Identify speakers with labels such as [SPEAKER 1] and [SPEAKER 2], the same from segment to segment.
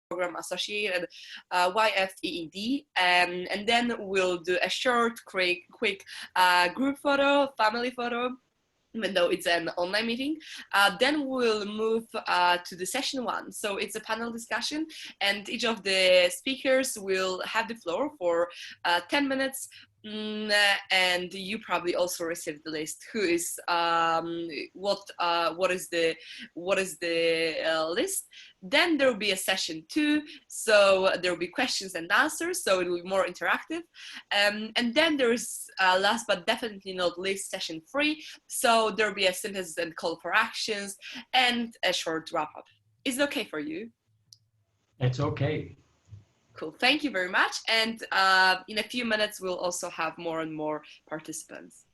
[SPEAKER 1] program associated, YFEED, and then we'll do a short, quick group photo, family photo, even though it's an online meeting. Then we'll move to the session one. So it's a panel discussion, and each of the speakers will have the floor for 10 minutes. And you probably also received the list. Who is what is the list? Then there will be a session 2, so there will be questions and answers, so it will be more interactive. And then there's last but definitely not least, session 3. So there will be a synthesis and call for actions and a short wrap up. Is it okay for you?
[SPEAKER 2] It's okay.
[SPEAKER 1] Cool, thank you very much. And in a few minutes, we'll also have more and more participants.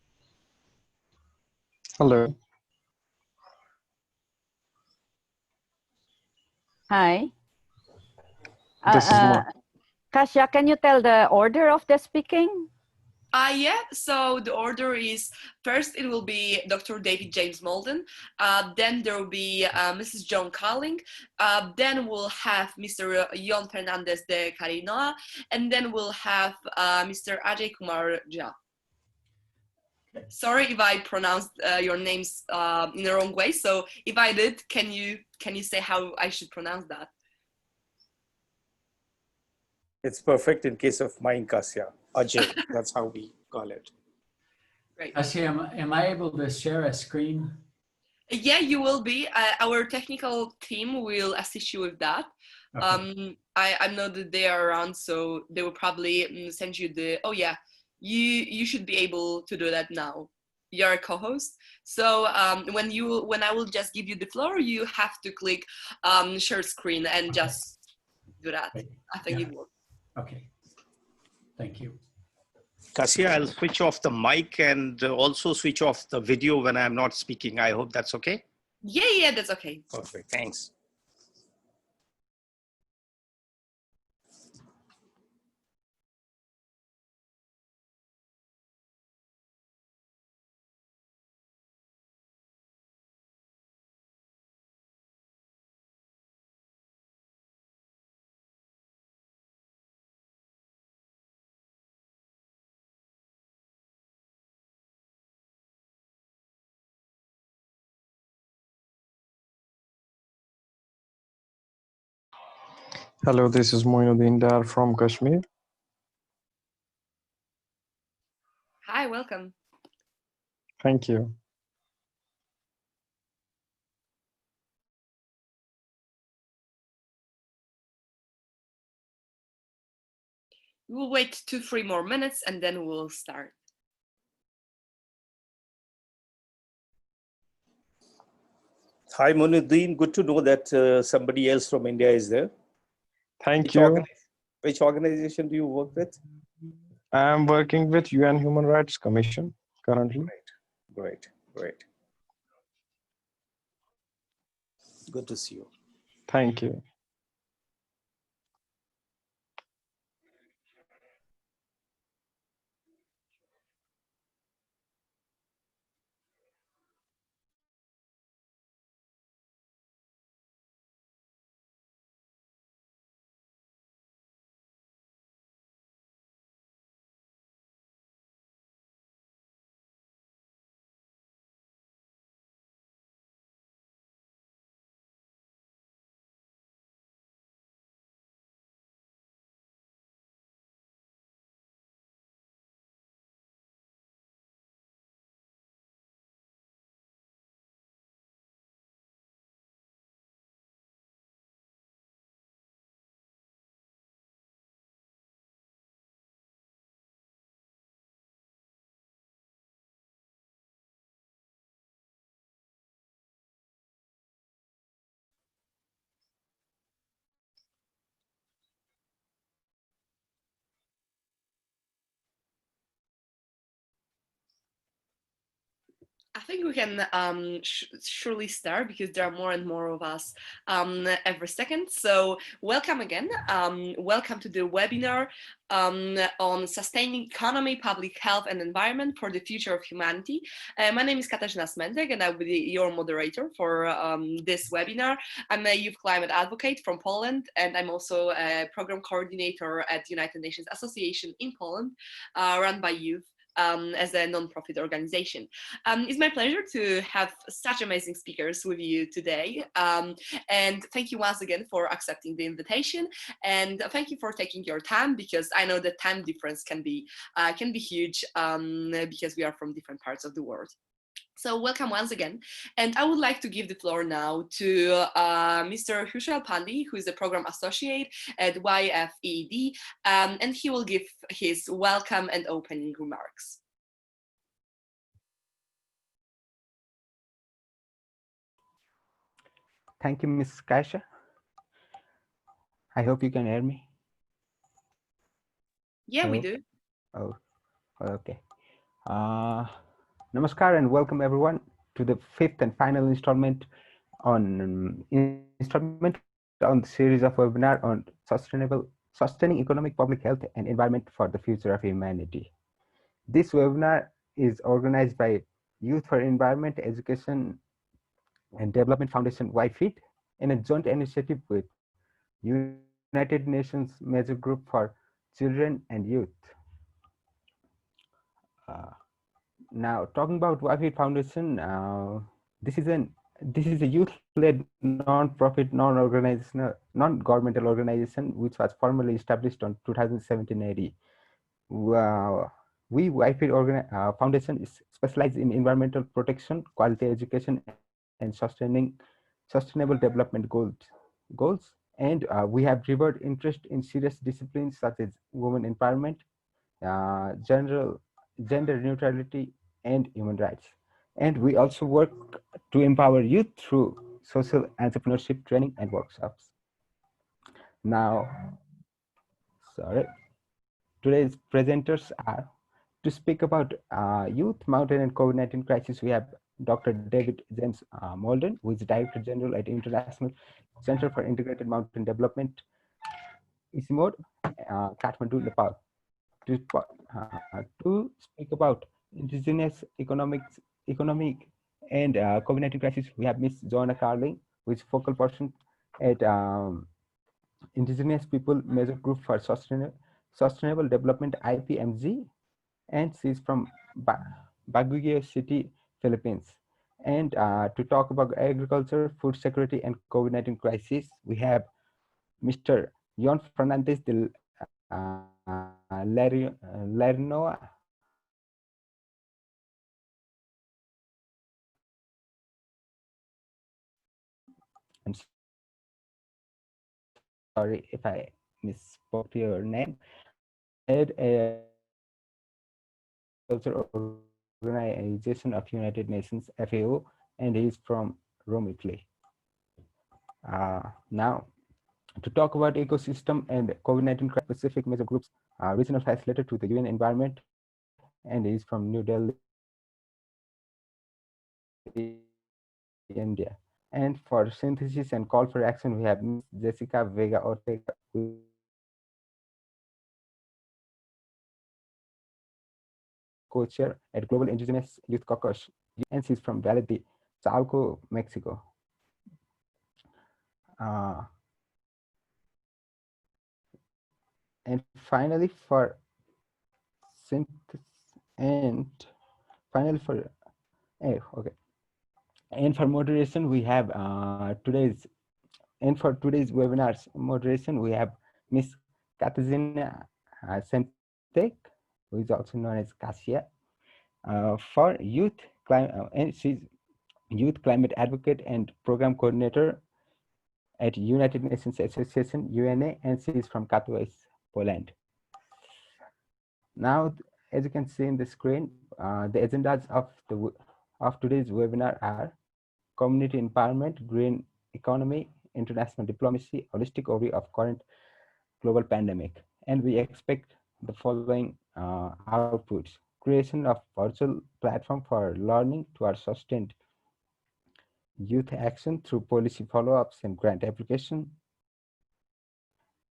[SPEAKER 3] Hello.
[SPEAKER 4] Hi.
[SPEAKER 3] This is
[SPEAKER 4] Kasia, can you tell the order of the speaking?
[SPEAKER 1] Yeah, so the order is, first it will be Dr. David James Malden, then there will be Mrs. John Carling, then we'll have Mr. Jon Fernandez de Carinoa, and then we'll have Mr. Ajay Kumar Jha. Sorry if I pronounced your names in the wrong way, so if I did, can you say how I should pronounce that?
[SPEAKER 5] It's perfect in case of mine, Kasia. Ajay, that's how we call it.
[SPEAKER 1] Great.
[SPEAKER 2] Kasia, am I able to share a screen?
[SPEAKER 1] Yeah, you will be. Our technical team will assist you with that. Okay. I know that they are around, so they will probably send you the, oh yeah, you should be able to do that now. You're a co-host. So when I will just give you the floor, you have to click share screen and just do that. I think it works.
[SPEAKER 2] Okay, thank you.
[SPEAKER 5] Kasia, I'll switch off the mic and also switch off the video when I'm not speaking. I hope that's okay.
[SPEAKER 1] Yeah, that's okay.
[SPEAKER 5] Perfect, thanks.
[SPEAKER 3] Hello, this is Moinuddin Dar from Kashmir.
[SPEAKER 1] Hi, welcome.
[SPEAKER 3] Thank you.
[SPEAKER 1] We'll wait 2-3 more minutes and then we'll start.
[SPEAKER 5] Hi, Moinuddin. Good to know that somebody else from India is there.
[SPEAKER 3] Thank you.
[SPEAKER 5] Which organization do you work with?
[SPEAKER 3] I'm working with UN Human Rights Commission currently.
[SPEAKER 5] Great. Good to see you.
[SPEAKER 3] Thank you.
[SPEAKER 1] think we can surely start because there are more and more of us every second. So welcome again. Welcome to the webinar on sustaining economy, public health and environment for the future of humanity. My name is Katarzyna Smendek and I will be your moderator for this webinar. I'm a youth climate advocate from Poland and I'm also a program coordinator at the United Nations Association in Poland, run by youth. As a non-profit organization. It's my pleasure to have such amazing speakers with you today. And thank you once again for accepting the invitation. And thank you for taking your time because I know the time difference can be huge because we are from different parts of the world. So welcome once again. And I would like to give the floor now to Mr. Hushal Pandey, who is a program associate at YFED, and he will give his welcome and opening remarks.
[SPEAKER 6] Thank you, Ms. Kaisha. I hope you can hear me.
[SPEAKER 1] Yeah,
[SPEAKER 6] Hello?
[SPEAKER 1] we do.
[SPEAKER 6] Oh, okay. Namaskar and welcome everyone to the fifth and final installment on the series of webinar on sustaining economic, public health and environment for the future of humanity. This webinar is organized by Youth for Environment, Education and Development Foundation YFED in a joint initiative with United Nations Major Group for Children and Youth. Now, talking about YFED Foundation, this is a youth-led non-profit, non-governmental organization which was formally established on 2017 AD. We YFED Foundation is specialized in environmental protection, quality education, and sustainable development goals. And we have revered interest in serious disciplines such as women empowerment, gender neutrality, and human rights. And we also work to empower youth through social entrepreneurship training and workshops. Now, today's presenters are to speak about youth, mountain, and COVID-19 crisis. We have Dr. David James Molden, who is Director General at International Center for Integrated Mountain Development, ICIMOD, Kathmandu, Nepal. To speak about indigenous economic and COVID-19 crisis, we have Ms. Joanna Carling, who is focal person at Indigenous People Major Group for Sustainable Development, IPMG, and she's from Baguio City, Philippines. And to talk about agriculture, food security, and COVID-19 crisis, we have Mr. Jon Fernandez de Lernoa. I'm sorry if I misspoke your name. Agriculture Organization of United Nations, FAO, and he's from Rome, Italy. Now, to talk about ecosystem and COVID-19 specific major groups, regional facilitator to the UN Environment, and he's from New Delhi, India. And for synthesis and call for action, we have Ms. Jessica Vega Ortega, who co-chair at Global Indigenous Youth Caucus, and she's from Valle de Chalco, Mexico. And finally, for synthesis, and finally for and for moderation, we have today's webinar's moderation, we have Miss Katarzyna Semtek, who is also known as Kasia, for youth and she's youth climate advocate and program coordinator at United Nations Association, UNA, and she is from Katowice, Poland. Now, as you can see in the screen, the agendas of today's webinar are community empowerment, green economy, international diplomacy, holistic overview of current global pandemic. And we expect the following outputs: creation of virtual platform for learning to our sustained youth action through policy follow-ups and grant application,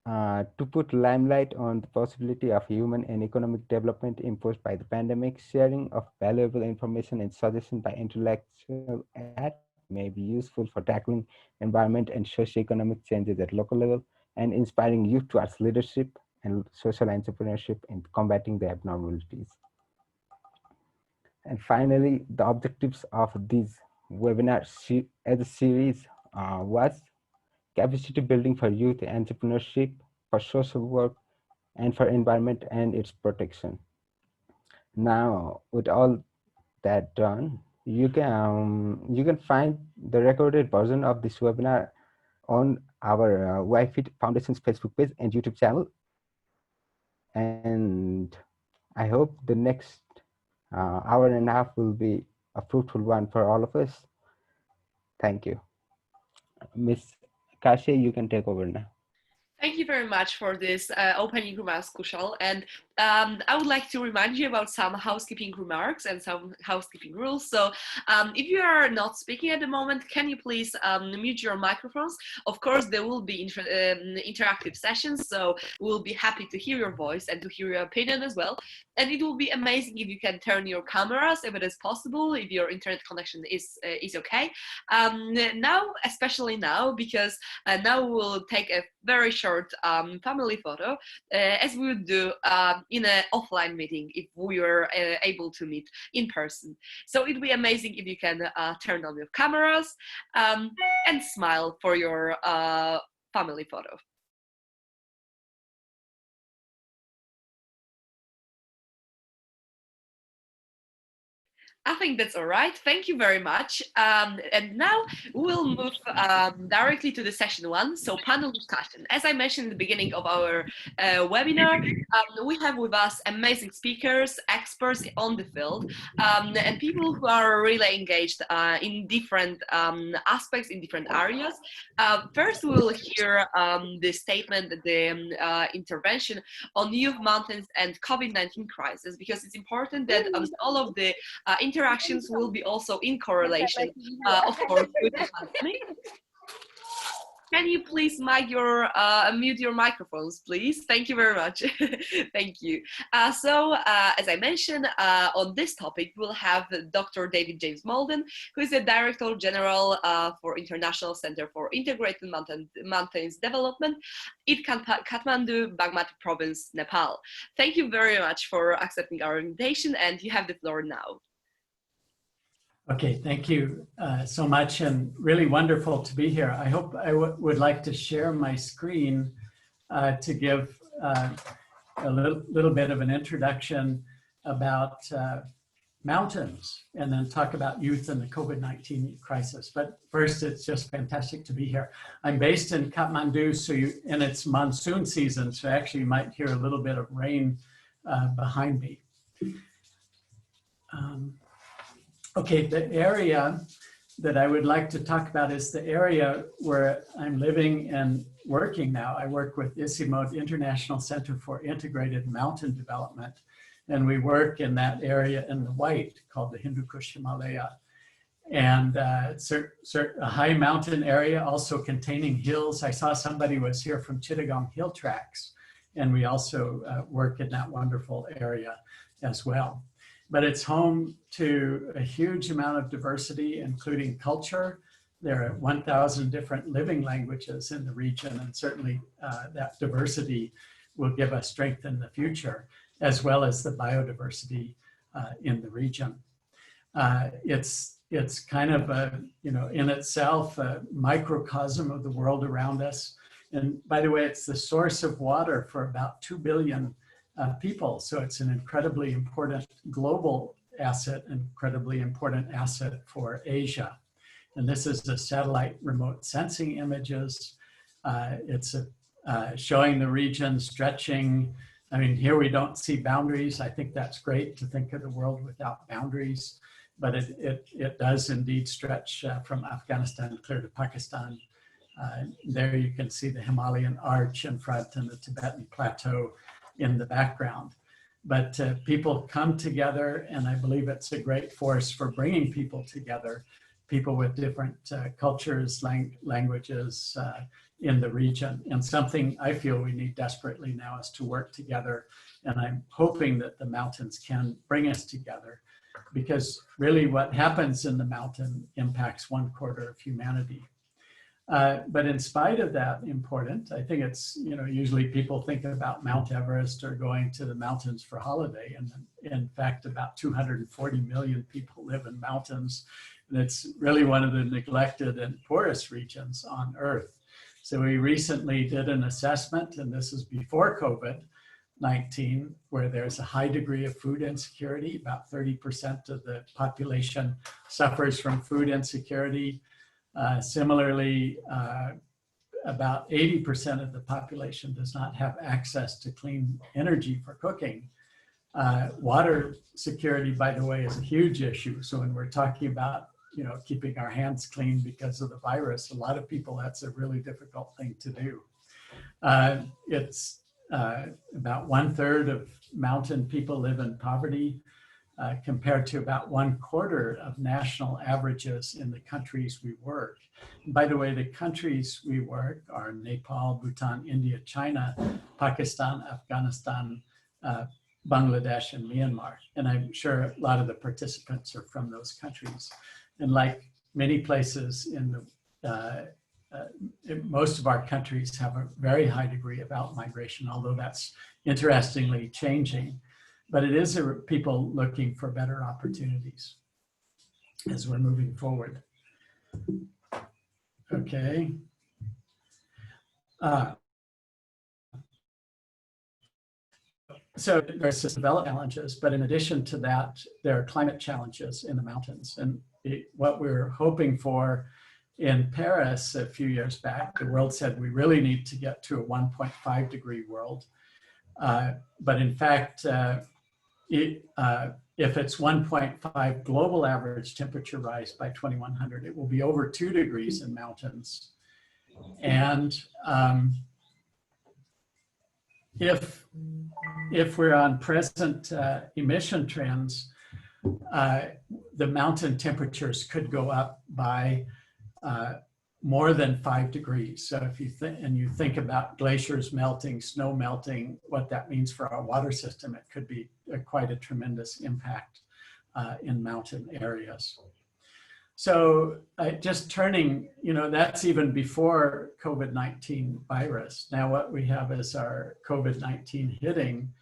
[SPEAKER 6] to put limelight on the possibility of human and economic development imposed by the pandemic, sharing of valuable information and suggestion by intellectual at may be useful for tackling environment and socioeconomic changes at local level, and inspiring youth towards leadership and social entrepreneurship in combating the abnormalities. And finally, the objectives of these webinars as a series was capacity building for youth entrepreneurship, for social work, and for environment and its protection. Now, with all that done, you can find the recorded version of this webinar on our YFIT Foundation's Facebook page and YouTube channel. And I hope the next hour and a half will be a fruitful one for all of us. Thank you. Miss Kasia, you can take over now.
[SPEAKER 1] Thank you very much for this opening remarks, Kushal. And I would like to remind you about some housekeeping remarks and some housekeeping rules. So if you are not speaking at the moment, can you please mute your microphones? Of course, there will be interactive sessions, so we'll be happy to hear your voice and to hear your opinion as well. And it will be amazing if you can turn your cameras if it is possible, if your internet connection is okay. Now, especially now, because now we'll take a very short family photo, as we would do in an offline meeting if we were able to meet in person. So it'd be amazing if you can turn on your cameras and smile for your family photo. I think that's all right. Thank you very much. And now we'll move directly to the session one, so panel discussion. As I mentioned in the beginning of our webinar, we have with us amazing speakers, experts on the field, and people who are really engaged in different aspects, in different areas. First, we'll hear the statement, the intervention on youth, mountains, and COVID-19 crisis, because it's important that all of the interactions will be also in correlation, of course, with the pandemic. Can you please mute your microphones, please? Thank you very much. Thank you. So, as I mentioned, on this topic, we'll have Dr. David James Malden, who is the Director General for International Center for Integrated Mountains Development in Kathmandu, Bagmati Province, Nepal. Thank you very much for accepting our invitation, and you have the floor now.
[SPEAKER 2] Okay, thank you so much, and really wonderful to be here. I hope I would like to share my screen to give a little bit of an introduction about mountains, and then talk about youth and the COVID-19 crisis. But first, it's just fantastic to be here. I'm based in Kathmandu, and it's monsoon season, so actually you might hear a little bit of rain behind me. Okay, the area that I would like to talk about is the area where I'm living and working now. I work with ICIMO, International Center for Integrated Mountain Development, and we work in that area in the white called the Hindu Kush Himalaya. And it's a high mountain area also containing hills. I saw somebody was here from Chittagong Hill Tracks, and we also work in that wonderful area as well. But it's home to a huge amount of diversity, including culture. There are 1,000 different living languages in the region, and certainly that diversity will give us strength in the future, as well as the biodiversity in the region. It's kind of in itself a microcosm of the world around us. And by the way, it's the source of water for about 2 billion people. So it's an incredibly important global asset, incredibly important asset for Asia. And this is the satellite remote sensing images. It's showing the region stretching. I mean, here we don't see boundaries. I think that's great to think of the world without boundaries, but it does indeed stretch from Afghanistan clear to Pakistan. There you can see the Himalayan arch in front and the Tibetan plateau in the background. but people come together, and I believe it's a great force for bringing people together, people with different cultures, languages in the region. And something I feel we need desperately now is to work together. And I'm hoping that the mountains can bring us together, because really what happens in the mountain impacts 1/4 of humanity. But in spite of that important, I think it's, usually people think about Mount Everest or going to the mountains for holiday. And in fact, about 240 million people live in mountains. And it's really one of the neglected and poorest regions on Earth. So we recently did an assessment, and this is before COVID-19, where there's a high degree of food insecurity. About 30% of the population suffers from food insecurity. Similarly, about 80% of the population does not have access to clean energy for cooking. Water security, by the way, is a huge issue. So when we're talking about keeping our hands clean because of the virus, a lot of people, that's a really difficult thing to do. It's about 1/3 of mountain people live in poverty, compared to about 1/4 of national averages in the countries we work. And by the way, the countries we work are Nepal, Bhutan, India, China, Pakistan, Afghanistan, Bangladesh, and Myanmar. And I'm sure a lot of the participants are from those countries. And like many places in most of our countries have a very high degree of out-migration, although that's interestingly changing. But it is people looking for better opportunities as we're moving forward. Okay. So there's this development challenges, but in addition to that, there are climate challenges in the mountains. And what we're hoping for in Paris a few years back, the world said we really need to get to a 1.5 degree world. But in fact, if it's 1.5 global average temperature rise by 2100, it will be over 2 degrees in mountains. And if we're on present emission trends, the mountain temperatures could go up by more than 5 degrees. So if you think about glaciers melting, snow melting, what that means for our water system, it could be quite a tremendous impact in mountain areas. So just turning, that's even before COVID-19 virus. Now what we have is our COVID-19 hitting,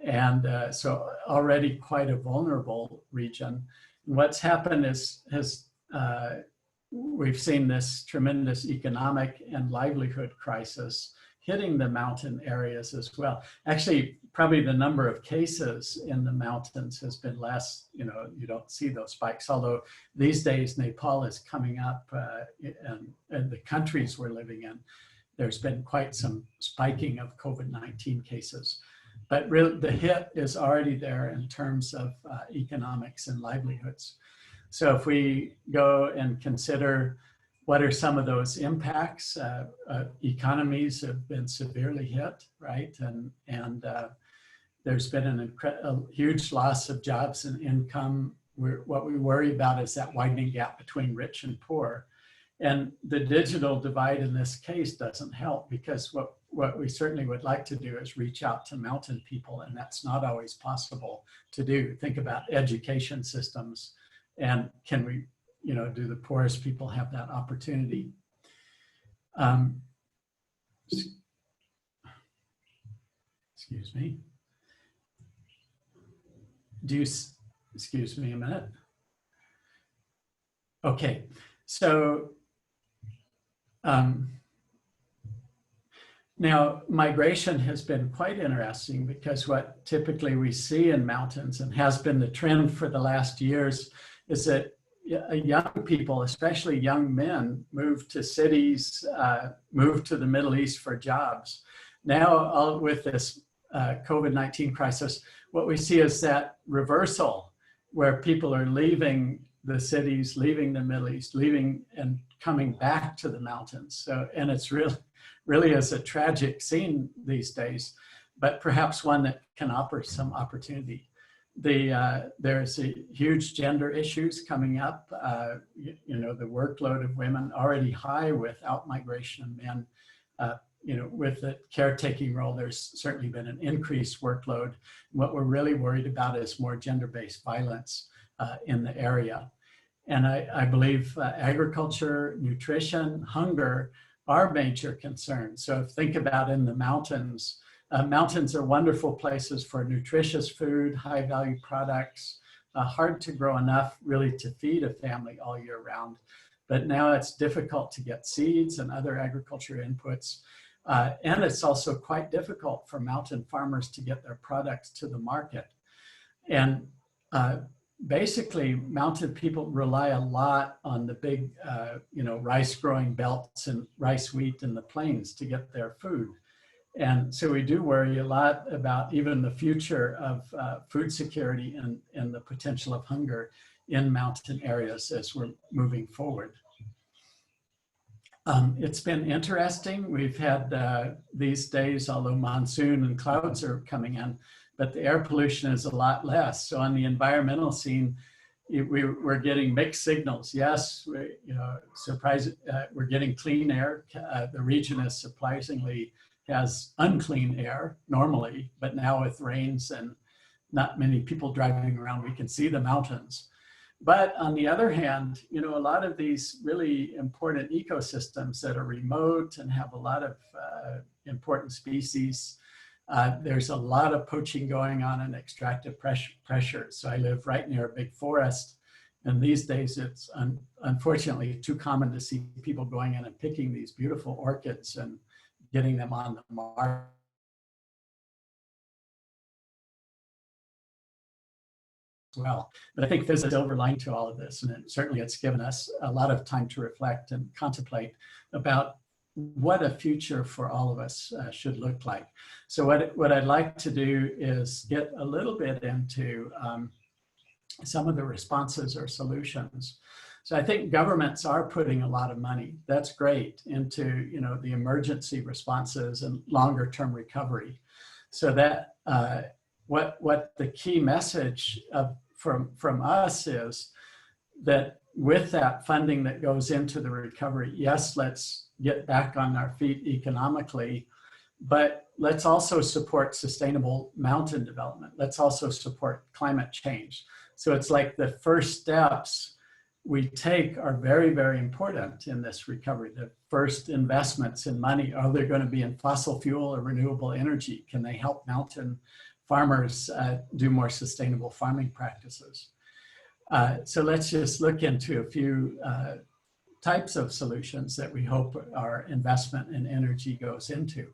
[SPEAKER 2] and so already quite a vulnerable region. And what's happened is we've seen this tremendous economic and livelihood crisis hitting the mountain areas as well. Actually, probably the number of cases in the mountains has been less, you don't see those spikes, although these days Nepal is coming up and the countries we're living in, there's been quite some spiking of COVID-19 cases. But really the hit is already there in terms of economics and livelihoods. So if we go and consider what are some of those impacts, economies have been severely hit, right? And there's been a huge loss of jobs and income. What we worry about is that widening gap between rich and poor. And the digital divide in this case doesn't help, because what we certainly would like to do is reach out to mountain people, and that's not always possible to do. Think about education systems. And can we, do the poorest people have that opportunity? Excuse me. Excuse me a minute. Okay, so now migration has been quite interesting, because what typically we see in mountains, and has been the trend for the last years, is that young people, especially young men, move to cities, move to the Middle East for jobs. Now, with this COVID-19 crisis, what we see is that reversal, where people are leaving the cities, leaving the Middle East, leaving and coming back to the mountains. So, and it's really is a tragic scene these days. but perhaps one that can offer some opportunity. There's a huge gender issues coming up. You know, the workload of women already high with outmigration of men. You know, with the caretaking role, there's certainly been an increased workload. What we're really worried about is more gender-based violence in the area. And I believe agriculture, nutrition, hunger are major concerns. So think about in the mountains. Mountains are wonderful places for nutritious food, high value products, hard to grow enough really to feed a family all year round. But now it's difficult to get seeds and other agriculture inputs. And it's also quite difficult for mountain farmers to get their products to the market. And basically, mountain people rely a lot on the big, you know, rice growing belts and rice wheat in the plains to get their food. And so we do worry a lot about even the future of food security and the potential of hunger in mountain areas as we're moving forward. It's been interesting. We've had these days, although monsoon and clouds are coming in, but the air pollution is a lot less. So on the environmental scene, we're getting mixed signals. Yes, you know, we're getting clean air. The region is surprisingly has unclean air normally, but now with rains and not many people driving around, we can see the mountains. But on the other hand, you know, a lot of these really important ecosystems that are remote and have a lot of important species, there's a lot of poaching going on and extractive pressure. So I live right near a big forest. And these days it's unfortunately too common to see people going in and picking these beautiful orchids and getting them on the market. Well, but I think there's a silver line to all of this, and certainly it's given us a lot of time to reflect and contemplate about what a future for all of us should look like. So what I'd like to do is get a little bit into some of the responses or solutions. So I think governments are putting a lot of money, that's great, into, you know, the emergency responses and longer term recovery. So that what the key message from us is that with that funding that goes into the recovery, yes, let's get back on our feet economically, but let's also support sustainable mountain development. Let's also support climate change. So it's like the first steps we take are very, very important in this recovery. The first investments in money, are they going to be in fossil fuel or renewable energy? Can they help mountain farmers do more sustainable farming practices? So let's just look into a few types of solutions that we hope our investment in energy goes into.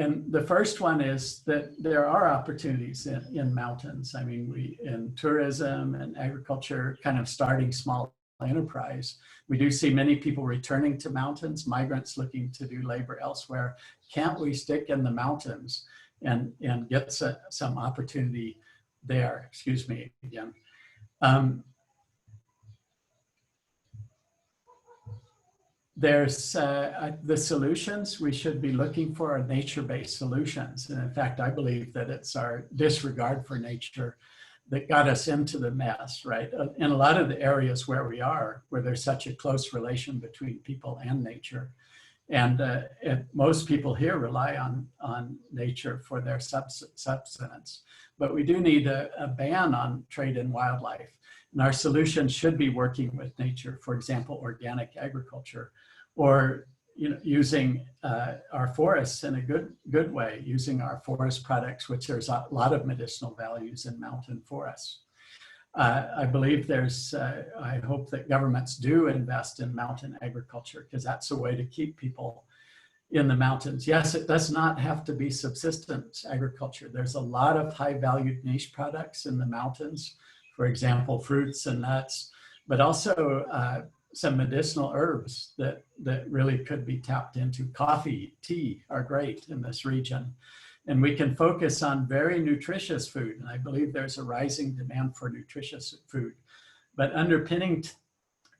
[SPEAKER 2] And the first one is that there are opportunities in mountains. I mean, in tourism and agriculture, kind of starting small enterprise. We do see many people returning to mountains, migrants looking to do labor elsewhere. Can't we stick in the mountains and get some opportunity there? Excuse me again. There's the solutions we should be looking for are nature-based solutions. And in fact, I believe that it's our disregard for nature that got us into the mess, right? In a lot of the areas where we are, where there's such a close relation between people and nature. And most people here rely on nature for their subsistence. But we do need a ban on trade in wildlife. And our solution should be working with nature, for example, organic agriculture, or using our forests in a good way, using our forest products, which there's a lot of medicinal values in mountain forests. I believe I hope that governments do invest in mountain agriculture, because that's a way to keep people in the mountains. Yes, it does not have to be subsistence agriculture. There's a lot of high valued niche products in the mountains, for example, fruits and nuts, but also some medicinal herbs that really could be tapped into. Coffee, tea are great in this region. And we can focus on very nutritious food. And I believe there's a rising demand for nutritious food. But underpinning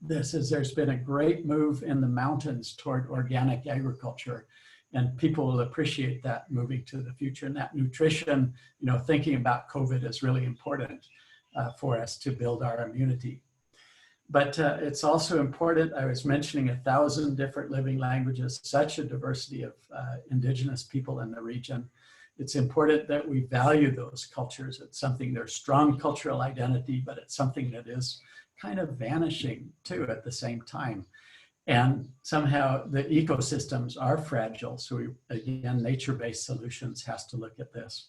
[SPEAKER 2] this is there's been a great move in the mountains toward organic agriculture. And people will appreciate that moving to the future. And that nutrition, thinking about COVID is really important for us to build our immunity. But it's also important, I was mentioning 1,000 different living languages, such a diversity of Indigenous people in the region. It's important that we value those cultures. It's something, there's strong cultural identity, but it's something that is kind of vanishing too at the same time. And somehow the ecosystems are fragile. So again, nature-based solutions has to look at this.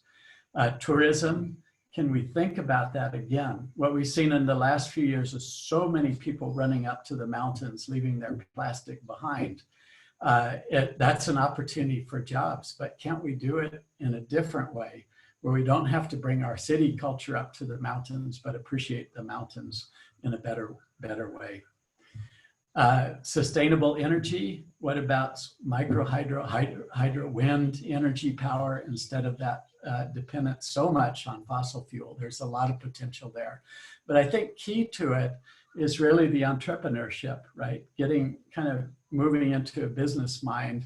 [SPEAKER 2] Tourism, can we think about that again? What we've seen in the last few years is so many people running up to the mountains, leaving their plastic behind. That's an opportunity for jobs, but can't we do it in a different way where we don't have to bring our city culture up to the mountains, but appreciate the mountains in a better way? Sustainable energy, what about micro hydro wind energy power instead of that dependent so much on fossil fuel? There's a lot of potential there. But I think key to it is really the entrepreneurship, right? Getting kind of moving into a business mind,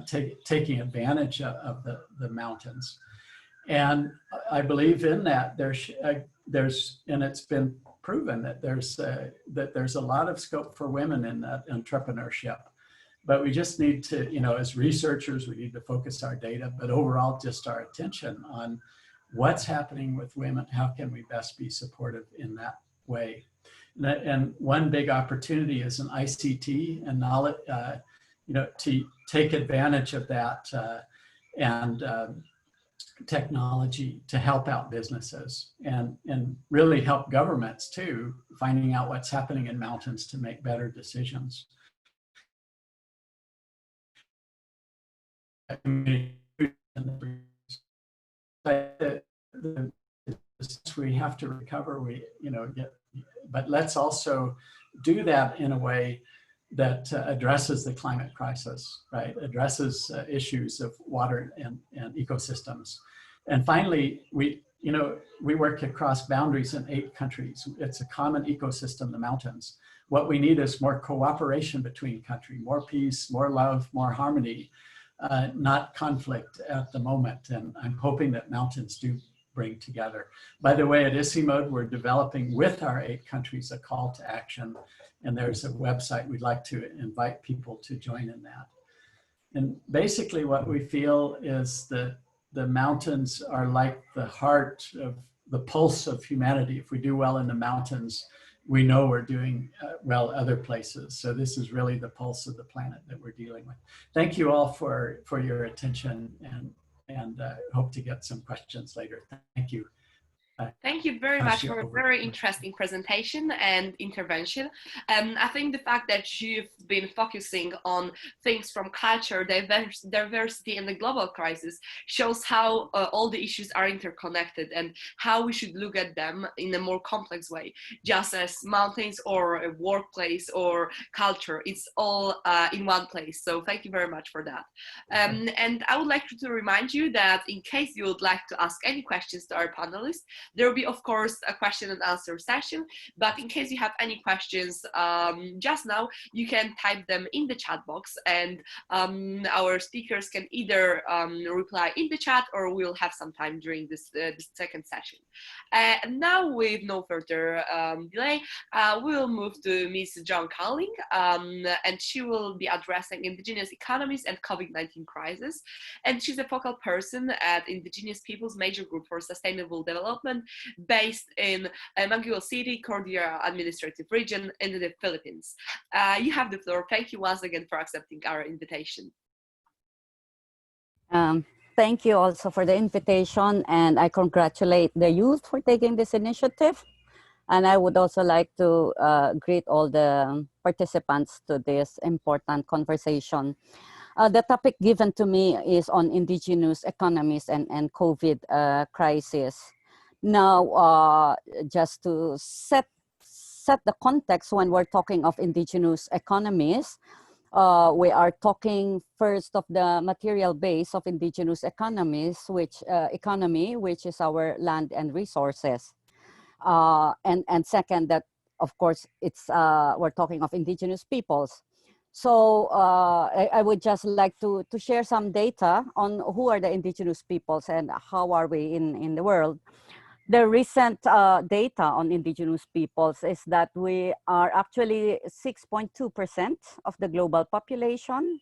[SPEAKER 2] taking advantage of the mountains. And I believe in that and it's been proven that there's a lot of scope for women in that entrepreneurship. But we just need to, as researchers, we need to focus our data, but overall just our attention on what's happening with women. How can we best be supportive in that way? And one big opportunity is an ICT and knowledge, to take advantage of that and technology to help out businesses and really help governments too, finding out what's happening in mountains to make better decisions. We have to recover, but let's also do that in a way that addresses the climate crisis, right? Addresses issues of water and ecosystems. And finally, we work across boundaries in 8 countries. It's a common ecosystem, the mountains. What we need is more cooperation between countries, more peace, more love, more harmony, not conflict at the moment. And I'm hoping that mountains do bring together. By the way, at ICIMOD, we're developing with our 8 countries a call to action. And there's a website we'd like to invite people to join in that. And basically what we feel is that the mountains are like the heart of the pulse of humanity. If we do well in the mountains, we know we're doing well other places. So this is really the pulse of the planet that we're dealing with. Thank you all for your attention and hope to get some questions later. Thank you.
[SPEAKER 1] Thank you very much for a very interesting presentation and intervention. I think the fact that you've been focusing on things from culture, diversity, and the global crisis shows how all the issues are interconnected and how we should look at them in a more complex way, just as mountains or a workplace or culture. It's all in one place. So thank you very much for that. And I would like to remind you that in case you would like to ask any questions to our panelists, there will be, of course, a question and answer session, but in case you have any questions just now, you can type them in the chat box and our speakers can either reply in the chat or we'll have some time during this second session. And now, with no further delay, we'll move to Ms. John Cowling, and she will be addressing Indigenous economies and COVID-19 crisis. And she's a focal person at Indigenous Peoples Major Group for Sustainable Development, based in Manguil City, Cordillera Administrative Region in the Philippines. You have the floor. Thank you once again for accepting our invitation.
[SPEAKER 4] Thank you also for the invitation, and I congratulate the youth for taking this initiative. And I would also like to greet all the participants to this important conversation. The topic given to me is on indigenous economies and COVID crisis. Now, just to set the context when we're talking of indigenous economies, we are talking first of the material base of indigenous economies, which is our land and resources. And second, that of course it's we're talking of indigenous peoples. So I would just like to share some data on who are the indigenous peoples and how are we in the world. The recent data on indigenous peoples is that we are actually 6.2% of the global population,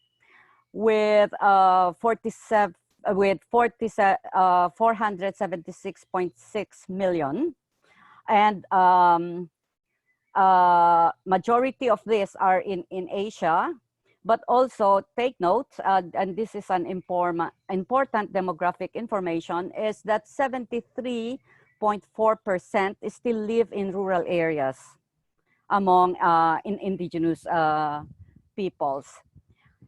[SPEAKER 4] with 476.6 million, and majority of these are in Asia. But also take note, and this is an important demographic information, is that 73.4% still live in rural areas among indigenous peoples.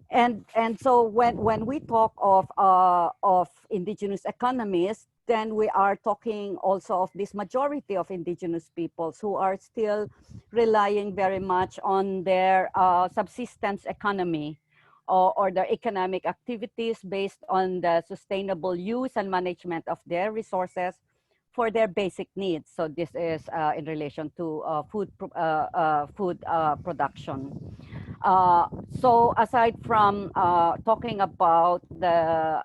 [SPEAKER 4] And so when we talk of indigenous economies, then we are talking also of this majority of indigenous peoples who are still relying very much on their subsistence economy, or their economic activities based on the sustainable use and management of their resources for their basic needs. So this is in relation to food production. So aside from talking about the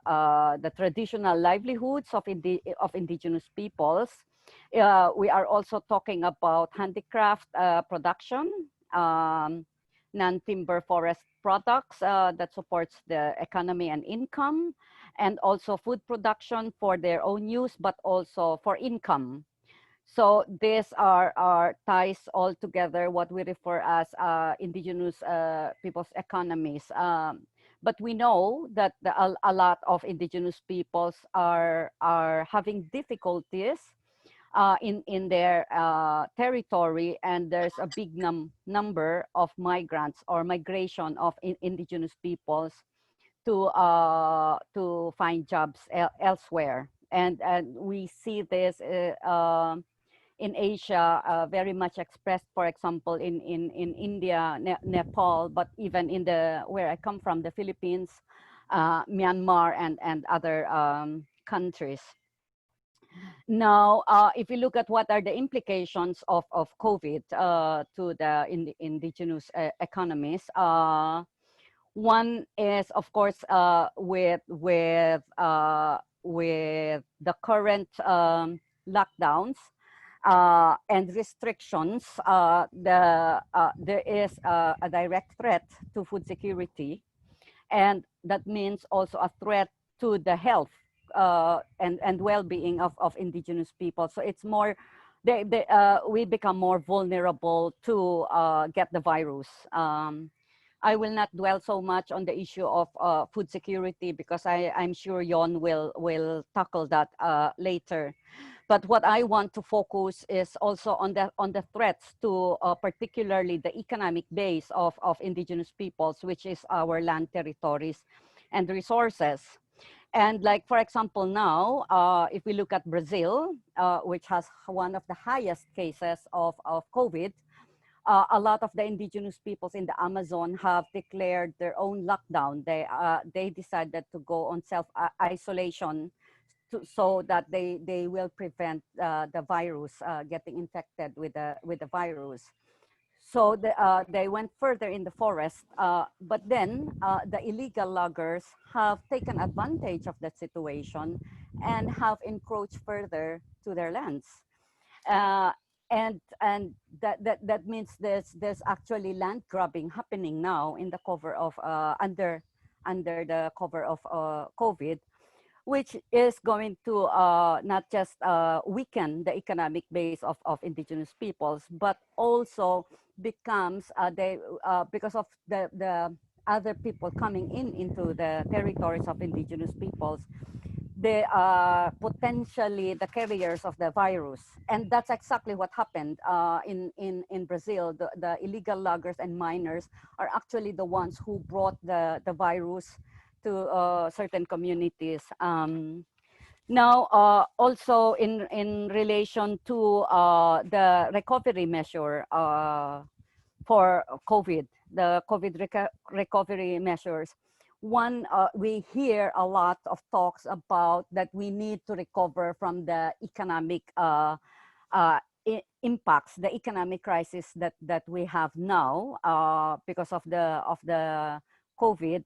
[SPEAKER 4] traditional livelihoods of indigenous peoples, we are also talking about handicraft production, non-timber forest products that supports the economy and income, and also food production for their own use, but also for income. So these are ties all together what we refer as indigenous people's economies. But we know that a lot of indigenous peoples are having difficulties in their territory, and there's a big number of migrants or migration of indigenous peoples to find jobs elsewhere. And we see this in Asia, very much expressed, for example, in India, Nepal, but even in where I come from, the Philippines, Myanmar, and other countries. Now, if you look at what are the implications of COVID to the indigenous economies, one is, of course, with the current lockdowns and restrictions, there is a direct threat to food security, and that means also a threat to the health and well-being of indigenous people. So it's more, we become more vulnerable to get the virus. I will not dwell so much on the issue of food security, because I'm sure Yon will tackle that later. But what I want to focus is also on the threats to particularly the economic base of indigenous peoples, which is our land, territories, and resources. And like, for example, now, if we look at Brazil, which has one of the highest cases of COVID, a lot of the indigenous peoples in the Amazon have declared their own lockdown. They decided to go on self-isolation so that they will prevent the virus getting infected with the virus. So they went further in the forest, but then the illegal loggers have taken advantage of that situation and have encroached further to their lands. And that means there's actually land grabbing happening now in the cover of under the cover of COVID, which is going to not just weaken the economic base of indigenous peoples, but also becomes because of the other people coming into the territories of indigenous peoples, they are potentially the carriers of the virus. And that's exactly what happened in Brazil. The illegal loggers and miners are actually the ones who brought the virus to certain communities. Now, also in relation to the recovery measure for COVID, the COVID recovery measures, one, we hear a lot of talks about that we need to recover from the economic impacts the economic crisis that we have now because of the COVID,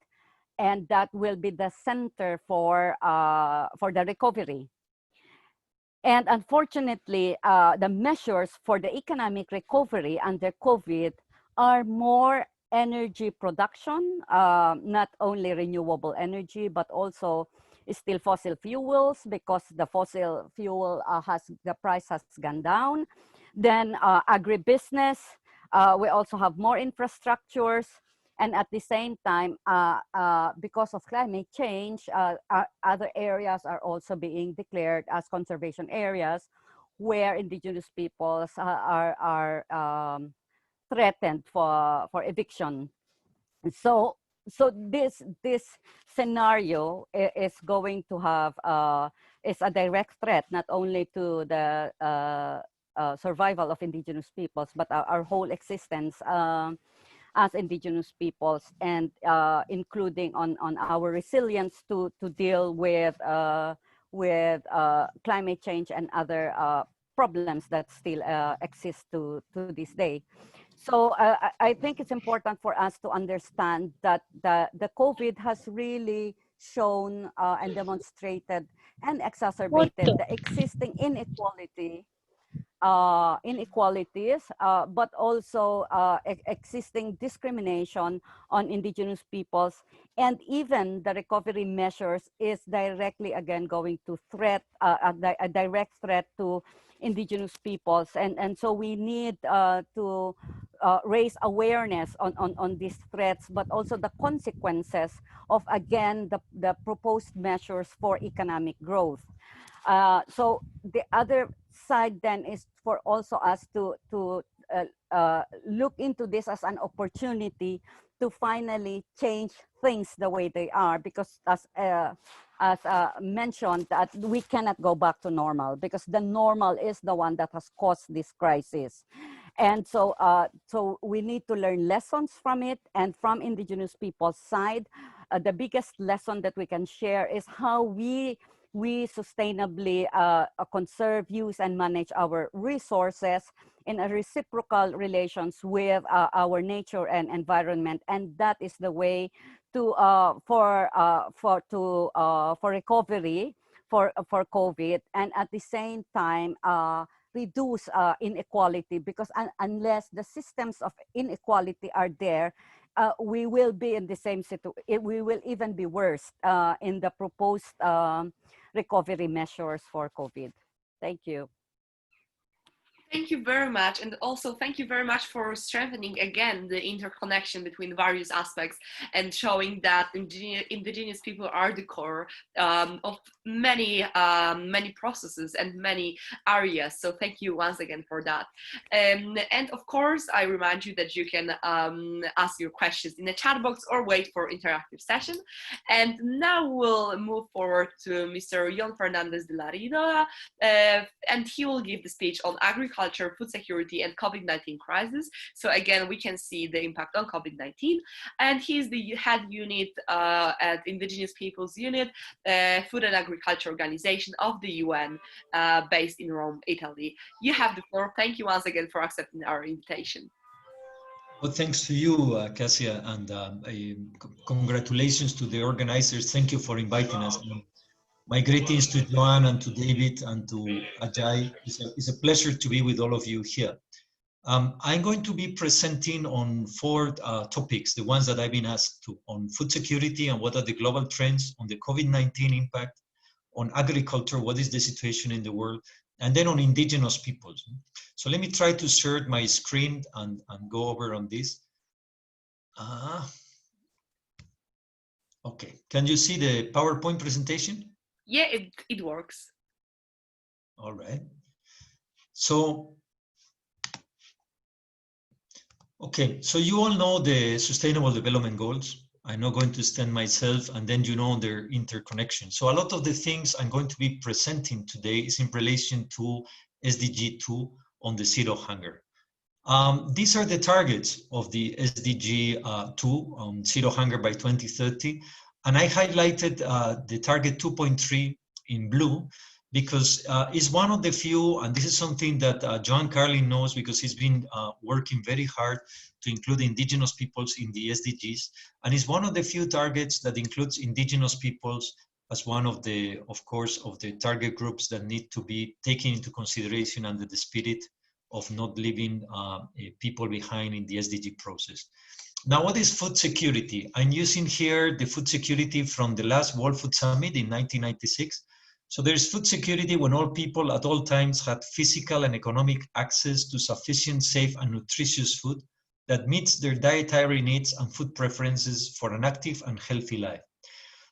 [SPEAKER 4] and that will be the center for the recovery. And unfortunately, the measures for the economic recovery under COVID are more energy production, not only renewable energy, but also still fossil fuels, because the fossil fuel the price has gone down. Then agribusiness, we also have more infrastructures. And at the same time, because of climate change, other areas are also being declared as conservation areas where indigenous peoples are threatened for eviction. So this scenario is going to have is a direct threat not only to the survival of indigenous peoples, but our whole existence as indigenous peoples, and including on our resilience to deal with climate change and other problems that still exist to this day. So I think it's important for us to understand that the COVID has really shown and demonstrated and exacerbated the existing inequalities, but also existing discrimination on indigenous peoples, and even the recovery measures is directly again going to a direct threat to indigenous peoples, and so we need to raise awareness on these threats, but also the consequences of again the proposed measures for economic growth. So the other side then is for also us to look into this as an opportunity to finally change things the way they are, because as mentioned, that we cannot go back to normal, because the normal is the one that has caused this crisis. And so so we need to learn lessons from it, and from indigenous people's side, the biggest lesson that we can share is how we sustainably conserve, use, and manage our resources in a reciprocal relations with our nature and environment, and that is the way to for recovery for COVID, and at the same time reduce inequality, because unless the systems of inequality are there, we will be in the same situation. We will even be worse in the proposed recovery measures for COVID. Thank you.
[SPEAKER 1] Thank you very much. And also thank you very much for strengthening again the interconnection between various aspects and showing that indigenous people are the core of many processes and many areas. So thank you once again for that. And of course, I remind you that you can ask your questions in the chat box or wait for interactive session. And now we'll move forward to Mr. Jon Fernandez de la Riva, and he will give the speech on agriculture, food security, and COVID-19 crisis. So again, we can see the impact on COVID-19. And he's the head unit at Indigenous Peoples Unit, Food and Agriculture Organization of the UN, based in Rome, Italy. You have the floor. Thank you once again for accepting our invitation.
[SPEAKER 7] Well, thanks to you, Cassia, and congratulations to the organizers. Thank you for inviting us. My greetings to Joan and to David and to Ajay. It's a pleasure to be with all of you here. I'm going to be presenting on 4 topics, the ones that I've been asked to, on food security and what are the global trends, on the COVID-19 impact, on agriculture, what is the situation in the world, and then on indigenous peoples. So let me try to share my screen and go over on this. Okay, can you see the PowerPoint presentation?
[SPEAKER 1] Yeah, it works.
[SPEAKER 7] All right. So, okay, so you all know the Sustainable Development Goals. I'm not going to extend myself, and then you know their interconnection. So a lot of the things I'm going to be presenting today is in relation to SDG 2 on the zero hunger. These are the targets of the SDG 2 on zero hunger by 2030. And I highlighted the target 2.3 in blue because it's one of the few, and this is something that Joan Carlin knows because he's been working very hard to include indigenous peoples in the SDGs, and it's one of the few targets that includes indigenous peoples as one of the, of course, of the target groups that need to be taken into consideration under the spirit of not leaving people behind in the SDG process. Now, what is food security? I'm using here the food security from the last World Food Summit in 1996. So there's food security when all people at all times had physical and economic access to sufficient, safe, and nutritious food that meets their dietary needs and food preferences for an active and healthy life.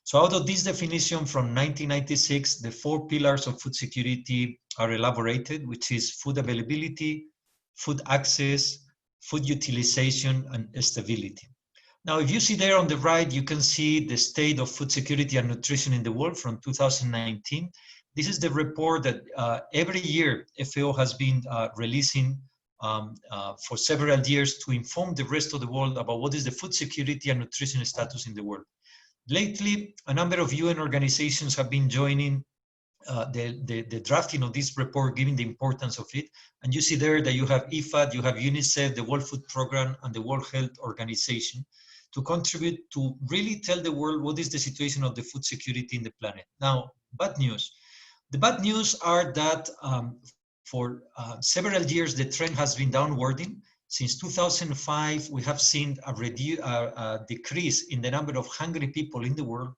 [SPEAKER 7] So out of this definition from 1996, the 4 pillars of food security are elaborated, which is food availability, food access, food utilization, and stability. Now, if you see there on the right, you can see the state of food security and nutrition in the world from 2019. This is the report that every year FAO has been releasing for several years to inform the rest of the world about what is the food security and nutrition status in the world. Lately, a number of UN organizations have been joining the drafting of this report, given the importance of it. And you see there that you have IFAD, you have UNICEF, the World Food Programme, and the World Health Organization to contribute to really tell the world what is the situation of the food security in the planet. Now, bad news. The bad news are that for several years, the trend has been downwarding. Since 2005, we have seen a decrease in the number of hungry people in the world.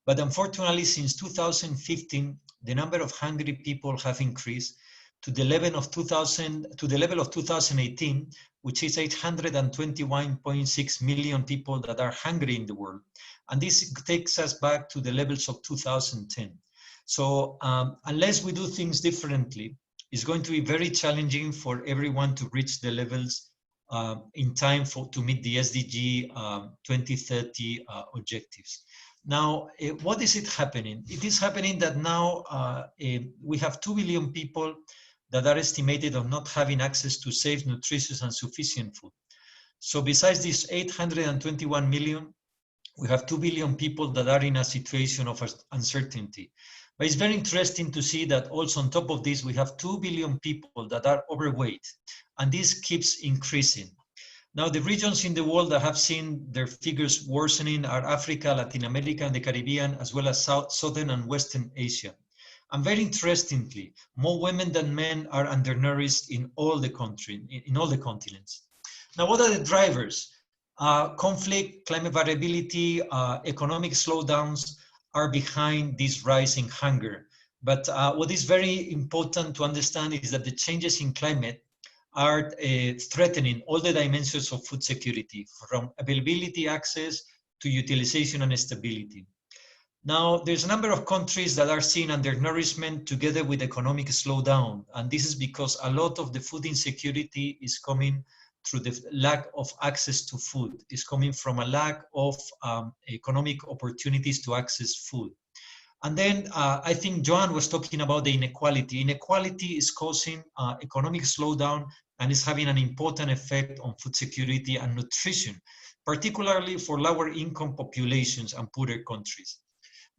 [SPEAKER 7] But unfortunately, since 2015, the number of hungry people have increased to the level of 2018, which is 821.6 million people that are hungry in the world. And this takes us back to the levels of 2010. So unless we do things differently, it's going to be very challenging for everyone to reach the levels in time to meet the SDG 2030 objectives. Now, what is it happening? It is happening that now we have 2 billion people that are estimated of not having access to safe, nutritious, and sufficient food. So besides these 821 million, we have 2 billion people that are in a situation of uncertainty. But it's very interesting to see that also on top of this, we have 2 billion people that are overweight, and this keeps increasing. Now, the regions in the world that have seen their figures worsening are Africa, Latin America, and the Caribbean, as well as Southern and Western Asia. And very interestingly, more women than men are undernourished in all the continents. Now, what are the drivers? Conflict, climate variability, economic slowdowns are behind this rise in hunger. But what is very important to understand is that the changes in climate are threatening all the dimensions of food security, from availability, access, to utilization and stability. Now, there's a number of countries that are seeing undernourishment together with economic slowdown. And this is because a lot of the food insecurity is coming through the lack of access to food. It's coming from a lack of economic opportunities to access food. And then I think Joan was talking about the inequality. Inequality is causing economic slowdown and is having an important effect on food security and nutrition, particularly for lower income populations and poorer countries.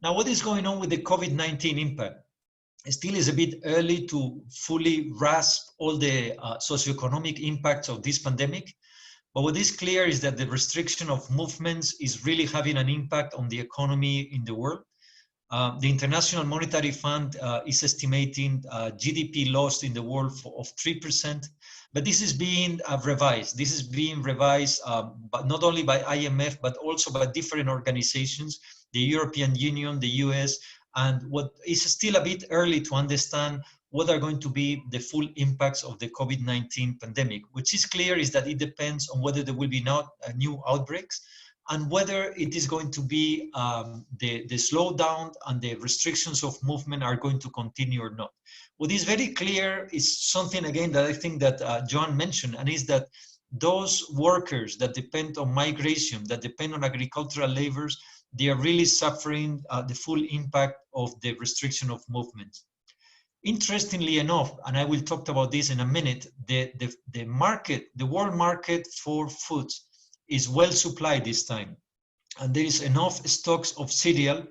[SPEAKER 7] Now, what is going on with the COVID-19 impact? It still is a bit early to fully grasp all the socioeconomic impacts of this pandemic. But what is clear is that the restriction of movements is really having an impact on the economy in the world. The International Monetary Fund is estimating GDP loss in the world of 3%, but this is being revised. This is being revised but not only by IMF, but also by different organizations, the European Union, the US, and what is still a bit early to understand what are going to be the full impacts of the COVID-19 pandemic. Which is clear is that it depends on whether there will be new outbreaks, and whether it is going to be the slowdown and the restrictions of movement are going to continue or not. What is very clear is something, again, that I think that Joan mentioned, and is that those workers that depend on migration, that depend on agricultural labors, they are really suffering the full impact of the restriction of movement. Interestingly enough, and I will talk about this in a minute, the world market for foods is well supplied this time. And there is enough stocks of cereal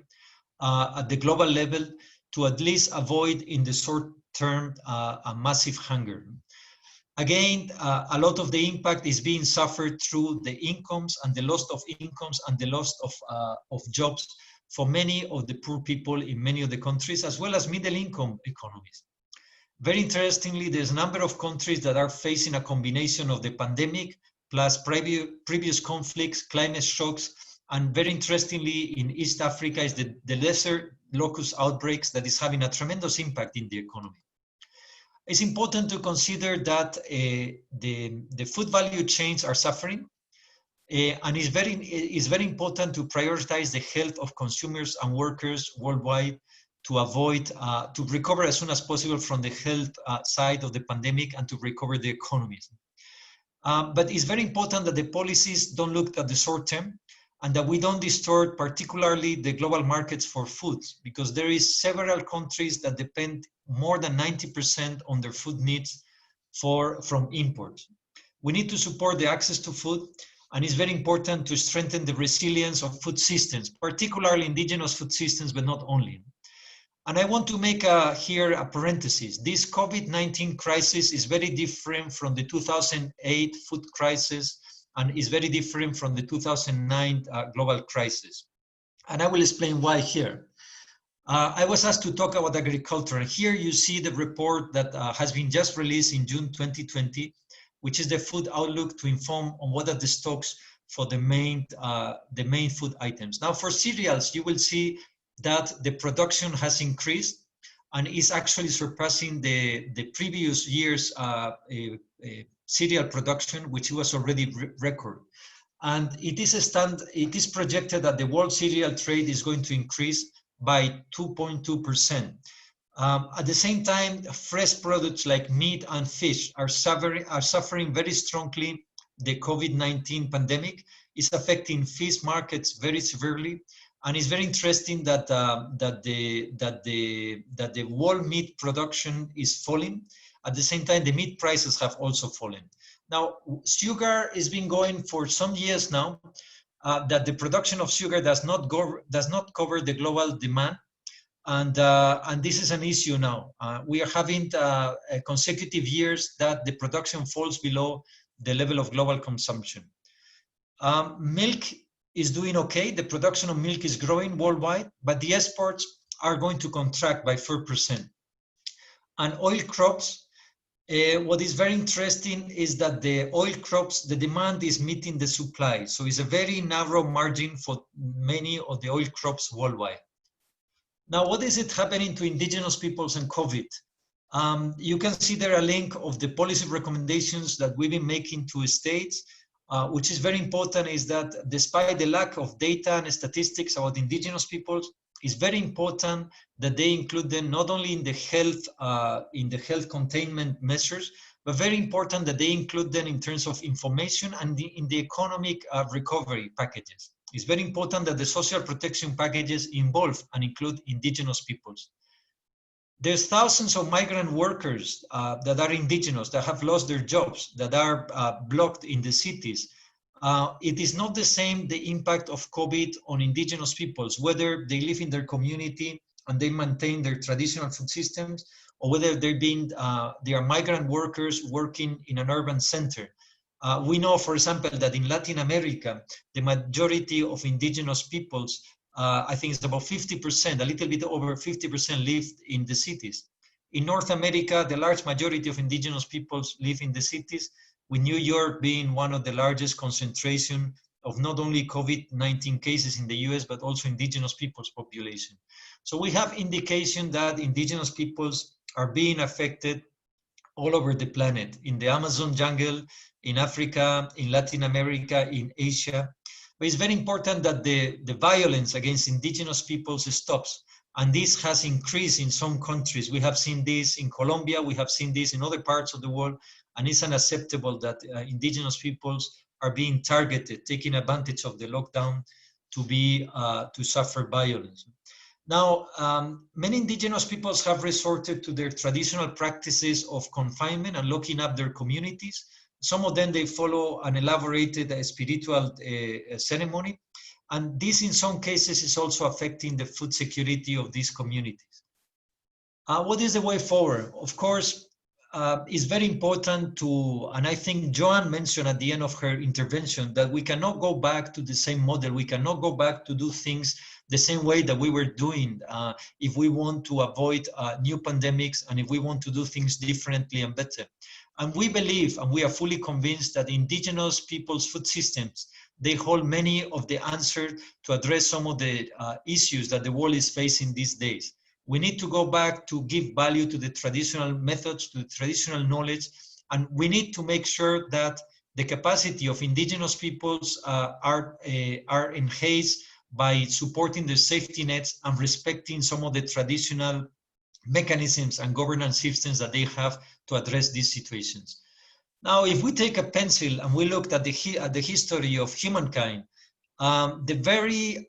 [SPEAKER 7] at the global level to at least avoid in the short term a massive hunger. Again, a lot of the impact is being suffered through the incomes and the loss of incomes and the loss of jobs for many of the poor people in many of the countries, as well as middle income economies. Very interestingly, there's a number of countries that are facing a combination of the pandemic plus previous conflicts, climate shocks, and very interestingly, in East Africa is the lesser locust outbreaks that is having a tremendous impact in the economy. It's important to consider that the food value chains are suffering, and it's very important to prioritize the health of consumers and workers worldwide to avoid, to recover as soon as possible from the health side of the pandemic and to recover the economies. But it's very important that the policies don't look at the short term and that we don't distort particularly the global markets for foods, because there is several countries that depend more than 90% on their food needs from imports. We need to support the access to food, and it's very important to strengthen the resilience of food systems, particularly indigenous food systems, but not only. And I want to make here a parenthesis. This COVID-19 crisis is very different from the 2008 food crisis and is very different from the 2009 global crisis. And I will explain why here. I was asked to talk about agriculture, and here you see the report that has been just released in June 2020, which is the food outlook to inform on what are the stocks for the main food items. Now for cereals, you will see that the production has increased and is actually surpassing the previous year's cereal production, which was already record. And it is projected that the world cereal trade is going to increase by 2.2%. At the same time, fresh products like meat and fish are suffering very strongly. The COVID-19 pandemic is affecting fish markets very severely. And it's very interesting that the world meat production is falling. At the same time, the meat prices have also fallen. Now, sugar has been going for some years now, that the production of sugar does not cover the global demand. And this is an issue now. We are having consecutive years that the production falls below the level of global consumption. Milk is doing okay. The production of milk is growing worldwide, but the exports are going to contract by 4%. And oil crops, what is very interesting is that the oil crops, the demand is meeting the supply. So it's a very narrow margin for many of the oil crops worldwide. Now, what is it happening to indigenous peoples and COVID? You can see there a link of the policy recommendations that we've been making to states. Which is very important, is that despite the lack of data and statistics about indigenous peoples, it's very important that they include them not only in the health containment measures, but very important that they include them in terms of information and in the economic recovery packages. It's very important that the social protection packages involve and include indigenous peoples. There's thousands of migrant workers that are indigenous, that have lost their jobs, that are blocked in the cities. It is not the same, the impact of COVID on indigenous peoples, whether they live in their community and they maintain their traditional food systems, or whether they are migrant workers working in an urban center. We know, for example, that in Latin America, the majority of indigenous peoples, I think it's about 50%, a little bit over 50% live in the cities. In North America, the large majority of indigenous peoples live in the cities, with New York being one of the largest concentration of not only COVID-19 cases in the US, but also indigenous peoples population. So we have indication that indigenous peoples are being affected all over the planet, in the Amazon jungle, in Africa, in Latin America, in Asia. But it's very important that the violence against indigenous peoples stops. And this has increased in some countries. We have seen this in Colombia, we have seen this in other parts of the world, and it's unacceptable that indigenous peoples are being targeted, taking advantage of the lockdown to suffer violence. Now, many indigenous peoples have resorted to their traditional practices of confinement and locking up their communities. Some of them, they follow an elaborated spiritual ceremony. And this, in some cases, is also affecting the food security of these communities. What is the way forward? Of course, it's very important to, and I think Joanne mentioned at the end of her intervention, that we cannot go back to the same model. We cannot go back to do things the same way that we were doing if we want to avoid new pandemics and if we want to do things differently and better. And we believe, and we are fully convinced, that indigenous people's food systems, they hold many of the answers to address some of the issues that the world is facing these days. We need to go back to give value to the traditional methods, to the traditional knowledge, and we need to make sure that the capacity of indigenous peoples are enhanced by supporting the safety nets and respecting some of the traditional mechanisms and governance systems that they have to address these situations. Now, if we take a pencil and we looked at the history of humankind, the very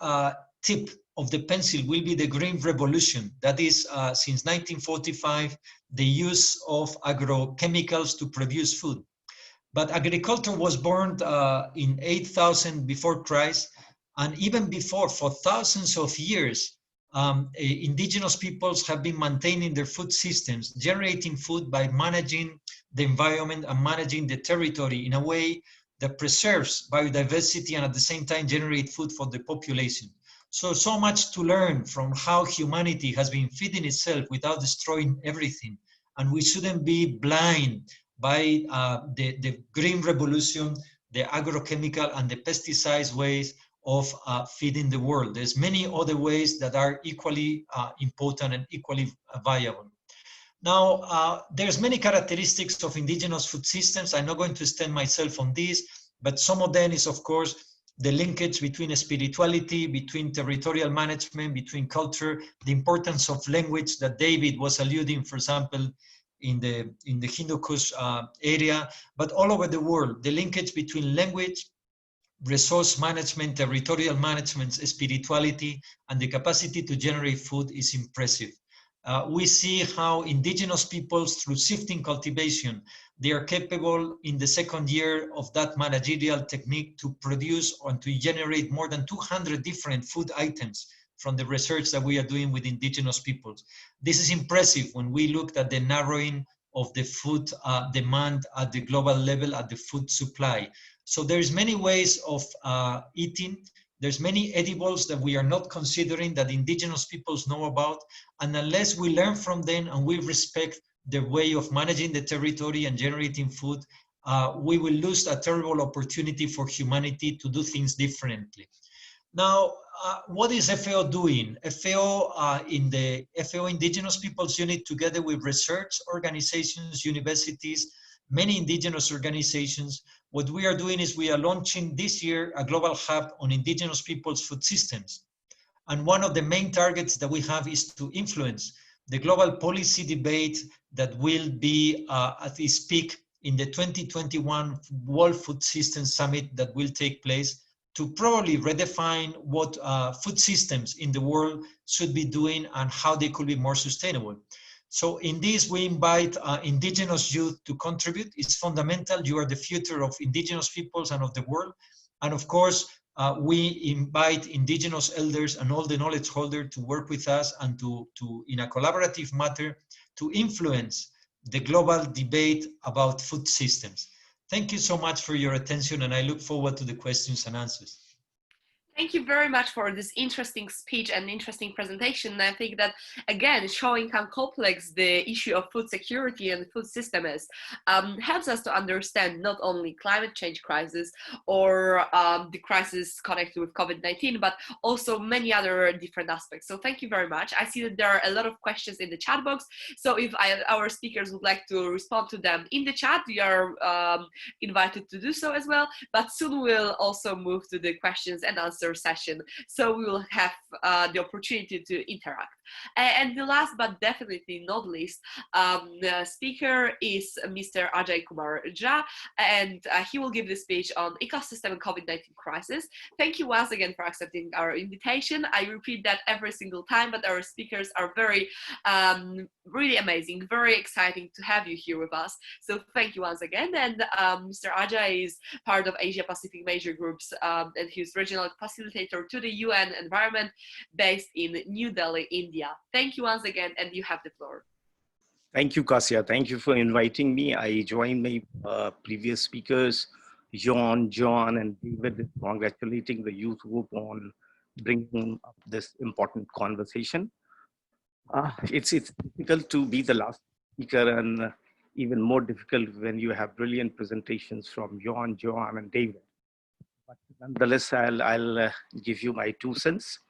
[SPEAKER 7] tip of the pencil will be the Green Revolution. That is, since 1945, the use of agrochemicals to produce food. But agriculture was born in 8000 before Christ, and even before, for thousands of years, indigenous peoples have been maintaining their food systems, generating food by managing the environment and managing the territory in a way that preserves biodiversity and at the same time generate food for the population. So much to learn from how humanity has been feeding itself without destroying everything. And we shouldn't be blind by the Green Revolution, the agrochemical and the pesticides ways of feeding the world. There's many other ways that are equally important and equally viable. Now, there's many characteristics of indigenous food systems. I'm not going to extend myself on this, but some of them is, of course, the linkage between spirituality, between territorial management, between culture, the importance of language that David was alluding, for example, in the Hindu Kush area, but all over the world, the linkage between language, resource management, territorial management, spirituality, and the capacity to generate food is impressive. We see how indigenous peoples, through shifting cultivation, they are capable in the second year of that managerial technique to produce and to generate more than 200 different food items from the research that we are doing with indigenous peoples. This is impressive when we looked at the narrowing of the food demand at the global level, at the food supply. So there's many ways of eating. There's many edibles that we are not considering that indigenous peoples know about. And unless we learn from them and we respect their way of managing the territory and generating food, we will lose a terrible opportunity for humanity to do things differently. Now, what is FAO doing? FAO in the FAO Indigenous Peoples Unit, together with research organizations, universities, many indigenous organizations, what we are doing is we are launching this year a global hub on indigenous people's food systems. And one of the main targets that we have is to influence the global policy debate that will be at its peak in the 2021 World Food Systems Summit that will take place, to probably redefine what food systems in the world should be doing and how they could be more sustainable. So in this, we invite indigenous youth to contribute. It's fundamental. You are the future of indigenous peoples and of the world. And of course, we invite indigenous elders and all the knowledge holders to work with us and to in a collaborative manner, to influence the global debate about food systems. Thank you so much for your attention, and I look forward to the questions and answers.
[SPEAKER 1] Thank you very much for this interesting speech and interesting presentation. I think that, again, showing how complex the issue of food security and the food system is, helps us to understand not only climate change crisis or the crisis connected with COVID-19, but also many other different aspects. So thank you very much. I see that there are a lot of questions in the chat box. So if our speakers would like to respond to them in the chat, you are invited to do so as well. But soon we'll also move to the questions and answers session, so we will have the opportunity to interact. And the last but definitely not least, the speaker is Mr. Ajay Kumar Jha, and he will give the speech on ecosystem and COVID-19 crisis. Thank you once again for accepting our invitation. I repeat that every single time, but our speakers are very really amazing, very exciting to have you here with us. So thank you once again. And Mr. Ajay is part of Asia Pacific Major Groups and his regional capacity facilitator to the UN environment based in New Delhi, India. Thank you once again, and you have the floor.
[SPEAKER 5] Thank you, Kasia. Thank you for inviting me. I joined my previous speakers, John, and David, congratulating the youth group on bringing up this important conversation. It's difficult to be the last speaker, and even more difficult when you have brilliant presentations from John, and David. But nonetheless, I'll give you my 2 cents.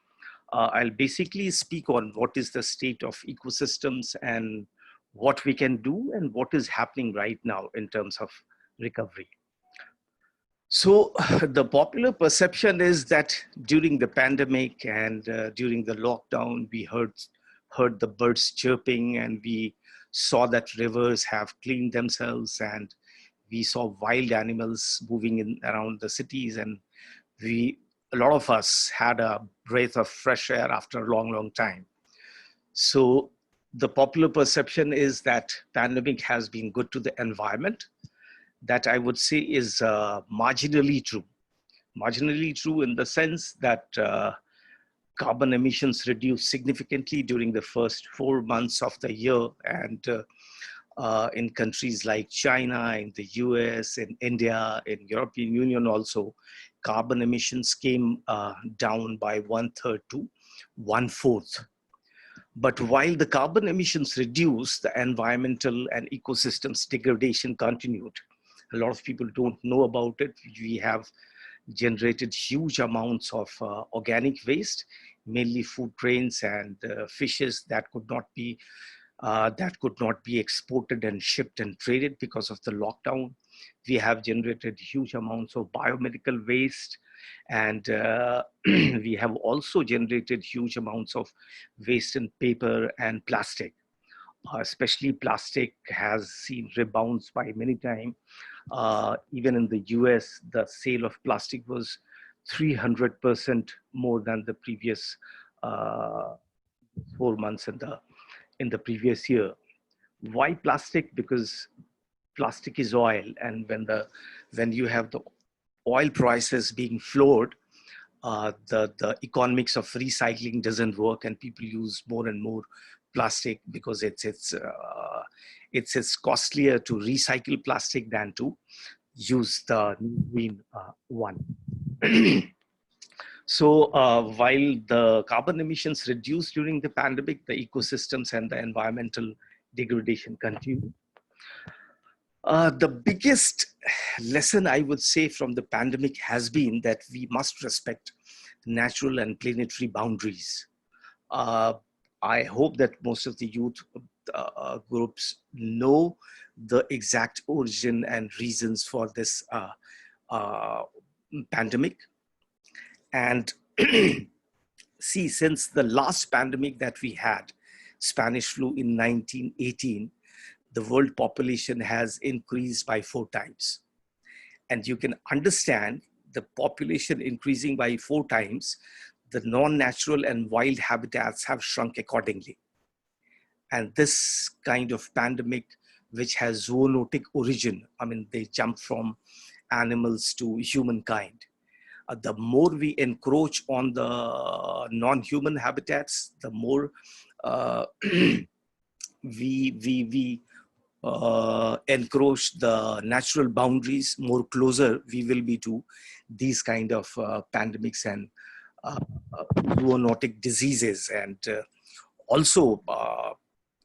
[SPEAKER 5] I'll basically speak on what is the state of ecosystems and what we can do and what is happening right now in terms of recovery. So the popular perception is that during the pandemic and during the lockdown, we heard the birds chirping, and we saw that rivers have cleaned themselves, and we saw wild animals moving in around the cities, and a lot of us had a breath of fresh air after a long time. So the popular perception is that pandemic has been good to the environment. That I would say is marginally true. Marginally true in the sense that carbon emissions reduced significantly during the first 4 months of the year, and in countries like China, in the US, in India, in European Union also, carbon emissions came down by 1/3 to 1/4. But while the carbon emissions reduced, the environmental and ecosystems degradation continued. A lot of people don't know about it. We have generated huge amounts of organic waste, mainly food grains and fishes that could not be exported and shipped and traded because of the lockdown. We have generated huge amounts of biomedical waste, and we have also generated huge amounts of waste in paper and plastic. Especially plastic has seen rebounds by many times. Even in the US, the sale of plastic was 300% more than the previous 4 months in the previous year. Why plastic? Because plastic is oil, and when you have the oil prices being floored, the economics of recycling doesn't work, and people use more and more plastic because it's costlier to recycle plastic than to use the green one. So while the carbon emissions reduced during the pandemic, the ecosystems and the environmental degradation continued. The biggest lesson I would say from the pandemic has been that we must respect natural and planetary boundaries. I hope that most of the youth groups know the exact origin and reasons for this pandemic. And see, since the last pandemic that we had, Spanish flu in 1918, the world population has increased by 4 times. And you can understand the population increasing by 4 times, the non-natural and wild habitats have shrunk accordingly. And this kind of pandemic, which has zoonotic origin, I mean, they jump from animals to humankind. The more we encroach on the non-human habitats, the more we encroach the natural boundaries, more closer we will be to these kind of pandemics and zoonotic diseases. And also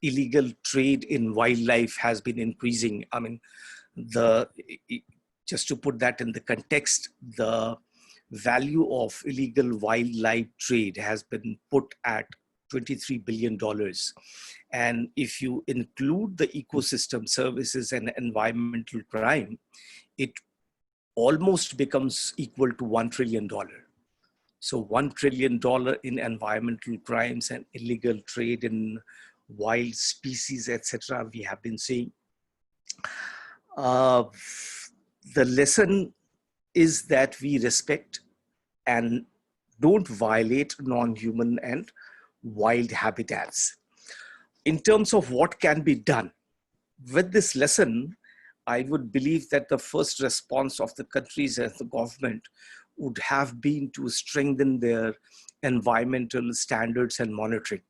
[SPEAKER 5] illegal trade in wildlife has been increasing. I mean, just to put that in the context, the value of illegal wildlife trade has been put at $23 billion. And if you include the ecosystem services and environmental crime, it almost becomes equal to $1 trillion. So $1 trillion in environmental crimes and illegal trade in wild species, etc. we have been seeing. The lesson is that we respect and don't violate non-human and wild habitats. In terms of what can be done, with this lesson, I would believe that the first response of the countries and the government would have been to strengthen their environmental standards and monitoring.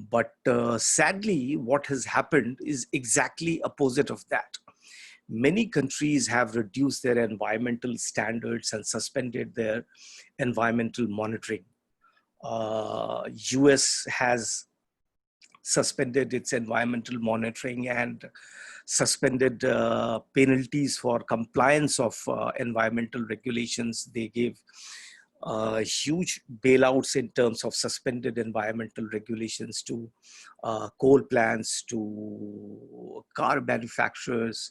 [SPEAKER 5] But sadly, what has happened is exactly opposite of that. Many countries have reduced their environmental standards and suspended their environmental monitoring. US has suspended its environmental monitoring and suspended penalties for compliance of environmental regulations. They gave huge bailouts in terms of suspended environmental regulations to coal plants, to car manufacturers,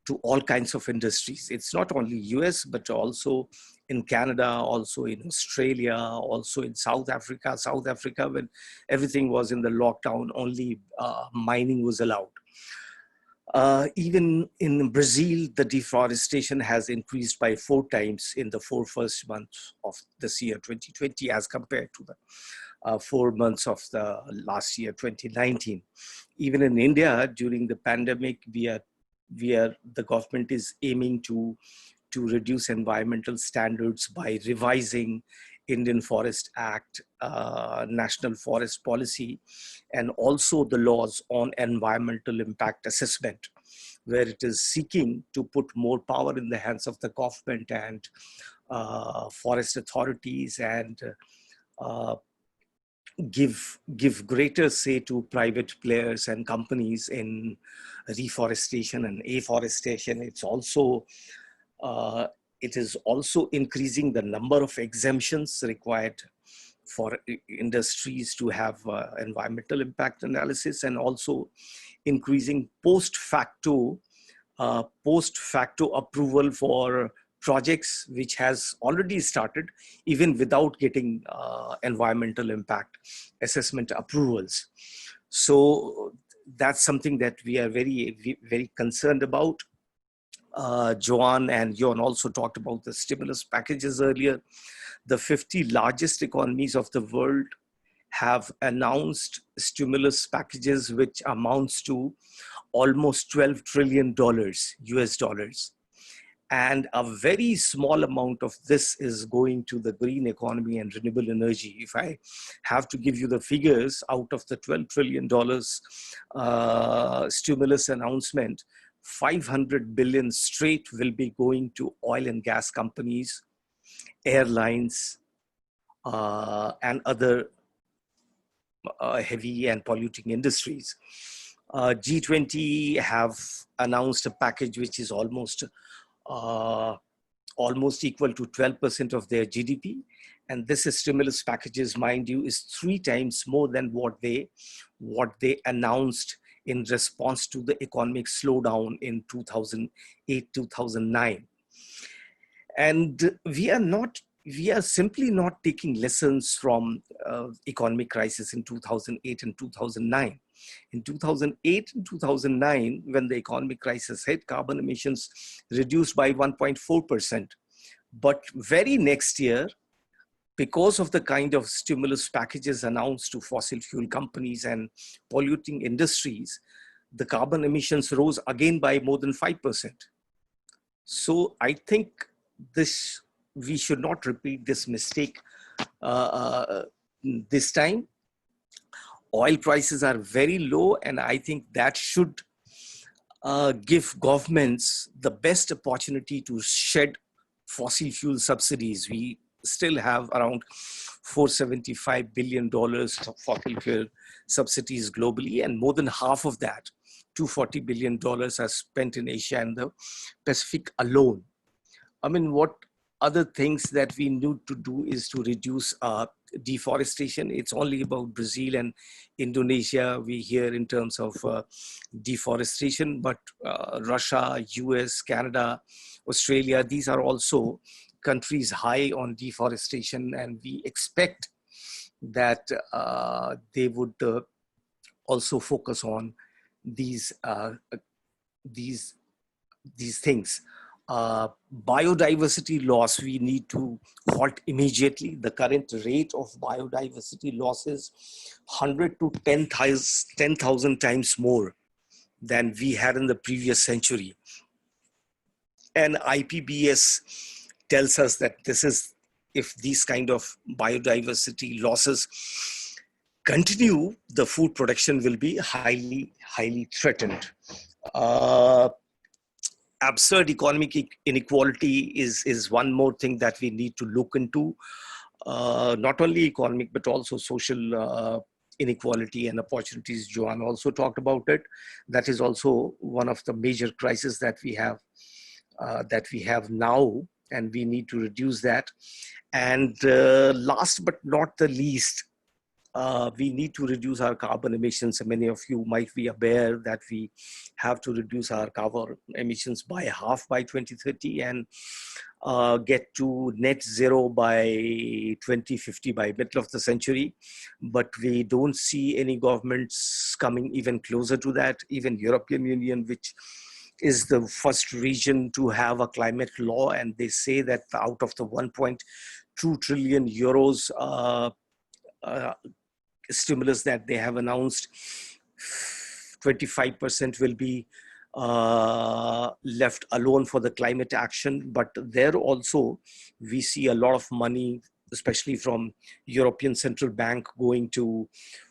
[SPEAKER 5] to all kinds of industries. It's not only US, but also in Canada, also in Australia, also in South Africa. South Africa, when everything was in the lockdown, only mining was allowed. Even in Brazil, the deforestation has increased by 4 times in the first months of this year, 2020, as compared to the 4 months of the last year, 2019. Even in India, during the pandemic, the government is aiming to reduce environmental standards by revising Indian Forest Act, National Forest Policy, and also the laws on environmental impact assessment, where it is seeking to put more power in the hands of the government and forest authorities, and give greater say to private players and companies in reforestation and afforestation. It is also increasing the number of exemptions required for industries to have environmental impact analysis, and also increasing post facto approval for projects which has already started even without getting environmental impact assessment approvals. So that's something that we are very, very concerned about. Joan and Jon also talked about the stimulus packages earlier. The 50 largest economies of the world have announced stimulus packages which amounts to almost $12 trillion US dollars. And a very small amount of this is going to the green economy and renewable energy. If I have to give you the figures, out of the $12 trillion stimulus announcement, 500 billion straight will be going to oil and gas companies, airlines, and other heavy and polluting industries. G20 have announced a package which is almost equal to 12% of their GDP. And this is stimulus packages, mind you, is 3 times more than what they announced in response to the economic slowdown in 2008, 2009. And we are simply not taking lessons from economic crisis in 2008 and 2009. In 2008 and 2009, when the economic crisis hit, carbon emissions reduced by 1.4%. But very next year, because of the kind of stimulus packages announced to fossil fuel companies and polluting industries, the carbon emissions rose again by more than 5%. So I think we should not repeat this mistake this time. Oil prices are very low, and I think that should give governments the best opportunity to shed fossil fuel subsidies. We still have around $475 billion of fossil fuel subsidies globally, and more than half of that, $240 billion, are spent in Asia and the Pacific alone. I mean, what other things that we need to do is to reduce deforestation. It's only about Brazil and Indonesia we hear in terms of deforestation, but Russia, US, Canada, Australia, these are also countries high on deforestation, and we expect that they would also focus on these things. Biodiversity loss we need to halt immediately. The current rate of biodiversity loss is 100 to 10,000 times more than we had in the previous century. And IPBES tells us that this is, if these kind of biodiversity losses continue, the food production will be highly threatened. Absurd economic inequality is one more thing that we need to look into. Not only economic, but also social inequality and opportunities. Joanne also talked about it. That is also one of the major crises that we have now, and we need to reduce that. And last but not the least, we need to reduce our carbon emissions. Many of you might be aware that we have to reduce our carbon emissions by half by 2030 and get to net zero by 2050, by middle of the century. But we don't see any governments coming even closer to that. Even European Union, which is the first region to have a climate law, and they say that out of the 1.2 trillion euros stimulus that they have announced, 25% will be left alone for the climate action. But there also we see a lot of money, especially from European Central Bank, going to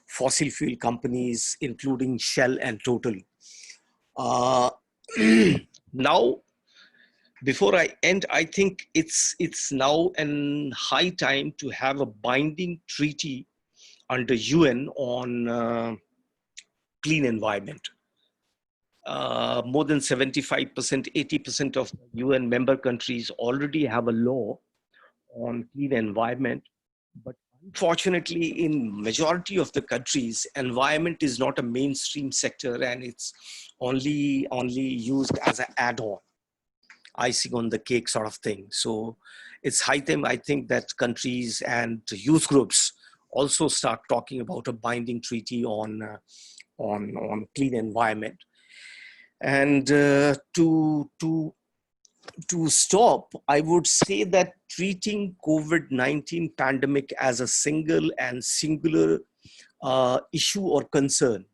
[SPEAKER 5] fossil fuel companies, including Shell and Total. Now, before I end, I think it's now an high time to have a binding treaty under UN on clean environment. More than 75%, 80% of UN member countries already have a law on clean environment. But unfortunately, in majority of the countries, environment is not a mainstream sector, and it's only used as an add-on, icing on the cake sort of thing. So it's high time, I think, that countries and youth groups also start talking about a binding treaty on clean environment. And to stop, I would say that treating COVID-19 pandemic as a singular issue or concern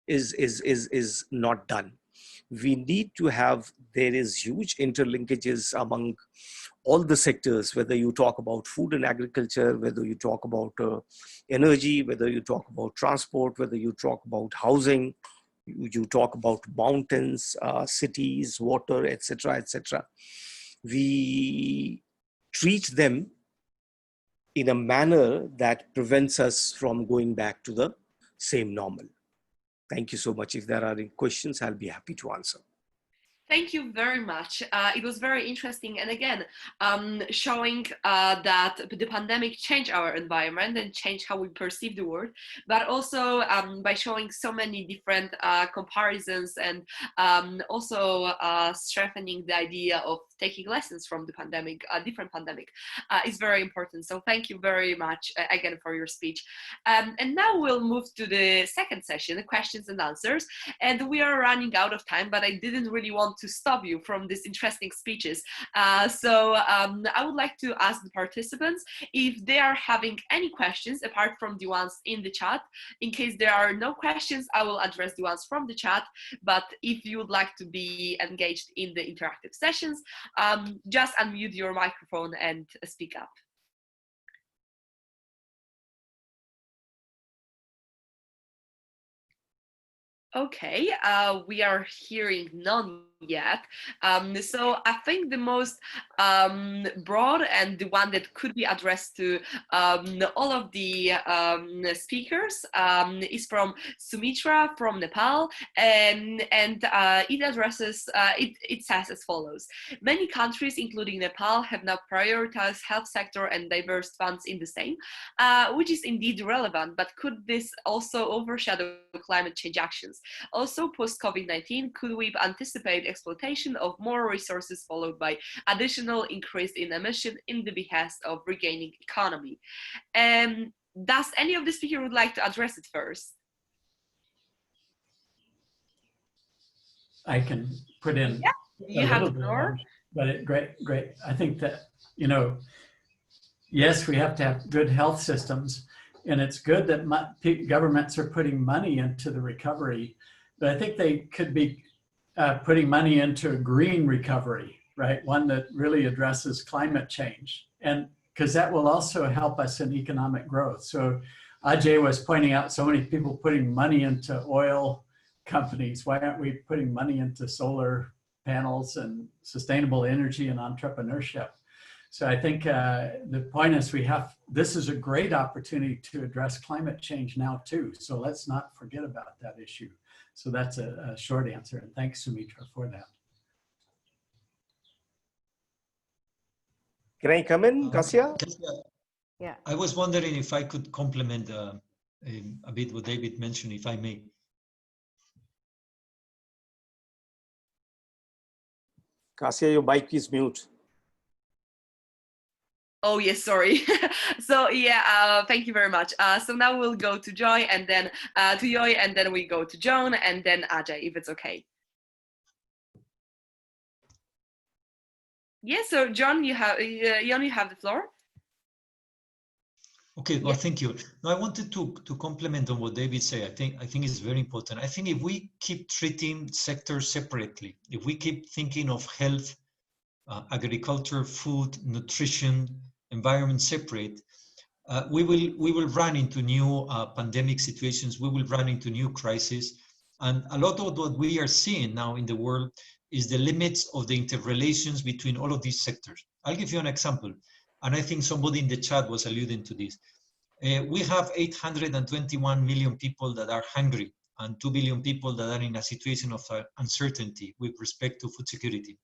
[SPEAKER 5] is not done. We need to have, there is huge interlinkages among all the sectors, whether you talk about food and agriculture, whether you talk about energy, whether you talk about transport, whether you talk about housing, you talk about mountains, cities, water, etc., etc. We treat them in a manner that prevents us from going back to the same normal. Thank you so much. If there are any questions, I'll be happy to answer.
[SPEAKER 1] Thank you very much. It was very interesting, and again, showing that the pandemic changed our environment and changed how we perceive the world, but also by showing so many different comparisons, and also strengthening the idea of taking lessons from the pandemic, different pandemic, is very important. So thank you very much again for your speech. And now we'll move to the second session, the questions and answers, and we are running out of time, but I didn't really want to stop you from these interesting speeches. So I would like to ask the participants if they are having any questions apart from the ones in the chat. In case there are no questions, I will address the ones from the chat. But if you would like to be engaged in the interactive sessions, just unmute your microphone and speak up. Okay, we are hearing none yet. So I think the most broad and the one that could be addressed to all of the speakers is from Sumitra from Nepal, and it addresses, it says as follows: many countries, including Nepal, have now prioritized health sector and diverse funds in the same, which is indeed relevant, but could this also overshadow climate change actions? Also, post-COVID-19, could we anticipate exploitation of more resources followed by additional increase in emission in the behest of regaining economy? Does any of the speakers would like to address it first?
[SPEAKER 2] I can put in
[SPEAKER 1] you have the floor.
[SPEAKER 2] But great. I think that, you know, yes, we have to have good health systems, and it's good that governments are putting money into the recovery, but I think they could be putting money into a green recovery right? One that really addresses climate change. And because that will also help us in economic growth. So Ajay was pointing out so many people putting money into oil companies. Why aren't we putting money into solar panels and sustainable energy and entrepreneurship? So I think the point is this is a great opportunity to address climate change now too. So let's not forget about that issue. So that's a short answer. And thanks, Sumitra, for that.
[SPEAKER 5] Can I come in, Kasia?
[SPEAKER 4] Yeah.
[SPEAKER 7] I was wondering if I could complement a bit what David mentioned, if I may.
[SPEAKER 5] Kasia, your mic is mute.
[SPEAKER 1] Oh yes, sorry. So yeah, thank you very much. So now we'll go to Joy and then to Joy, and then we go to Joan and then Ajay, if it's okay. Yeah, so John, you have the floor.
[SPEAKER 7] Okay, well, thank you. Now, I wanted to complement on what David said. I think it's very important. I think if we keep treating sectors separately, if we keep thinking of health, agriculture, food, nutrition, environment separate, we will run into new pandemic situations. We will run into new crises, and a lot of what we are seeing now in the world is the limits of the interrelations between all of these sectors. I'll give you an example, and I think somebody in the chat was alluding to this. We have 821 million people that are hungry and 2 billion people that are in a situation of uncertainty with respect to food security.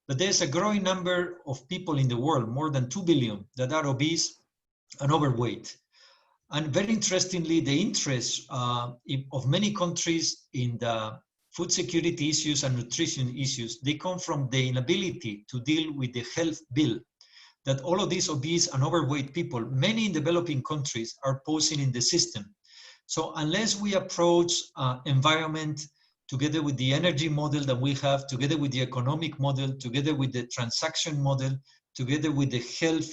[SPEAKER 7] But there's a growing number of people in the world, more than 2 billion, that are obese and overweight. And very interestingly, the interest of many countries in the food security issues and nutrition issues, they come from the inability to deal with the health bill that all of these obese and overweight people, many in developing countries, are posing in the system. So unless we approach environment together with the energy model that we have, together with the economic model, together with the transaction model, together with the health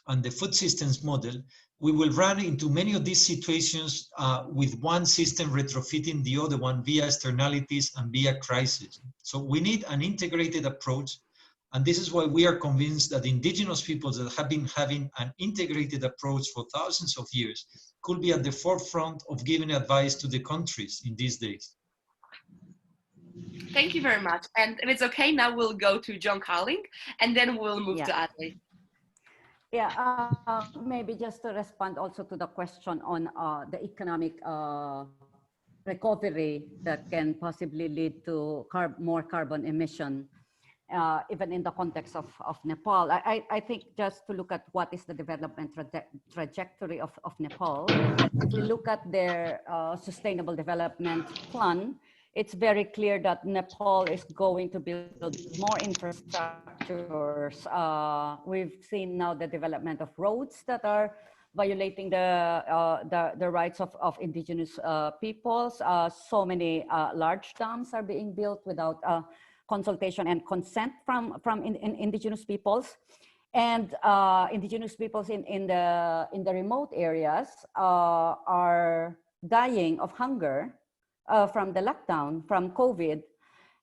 [SPEAKER 7] and the food systems model, we will run into many of these situations with one system retrofitting the other one via externalities and via crisis. So we need an integrated approach. And this is why we are convinced that indigenous peoples that have been having an integrated approach for thousands of years could be at the forefront of giving advice to the countries in these days.
[SPEAKER 1] Thank you very much. And if it's okay, now we'll go to John Carling, and then we'll move to Adley.
[SPEAKER 4] Yeah, maybe just to respond also to the question on the economic recovery that can possibly lead to more carbon emission. Even in the context of Nepal. I think just to look at what is the development trajectory of Nepal, if we look at their sustainable development plan, it's very clear that Nepal is going to build more infrastructures. We've seen now the development of roads that are violating the rights of indigenous peoples. So many large dams are being built without consultation and consent from indigenous peoples, and indigenous peoples in the remote areas are dying of hunger from the lockdown, from COVID.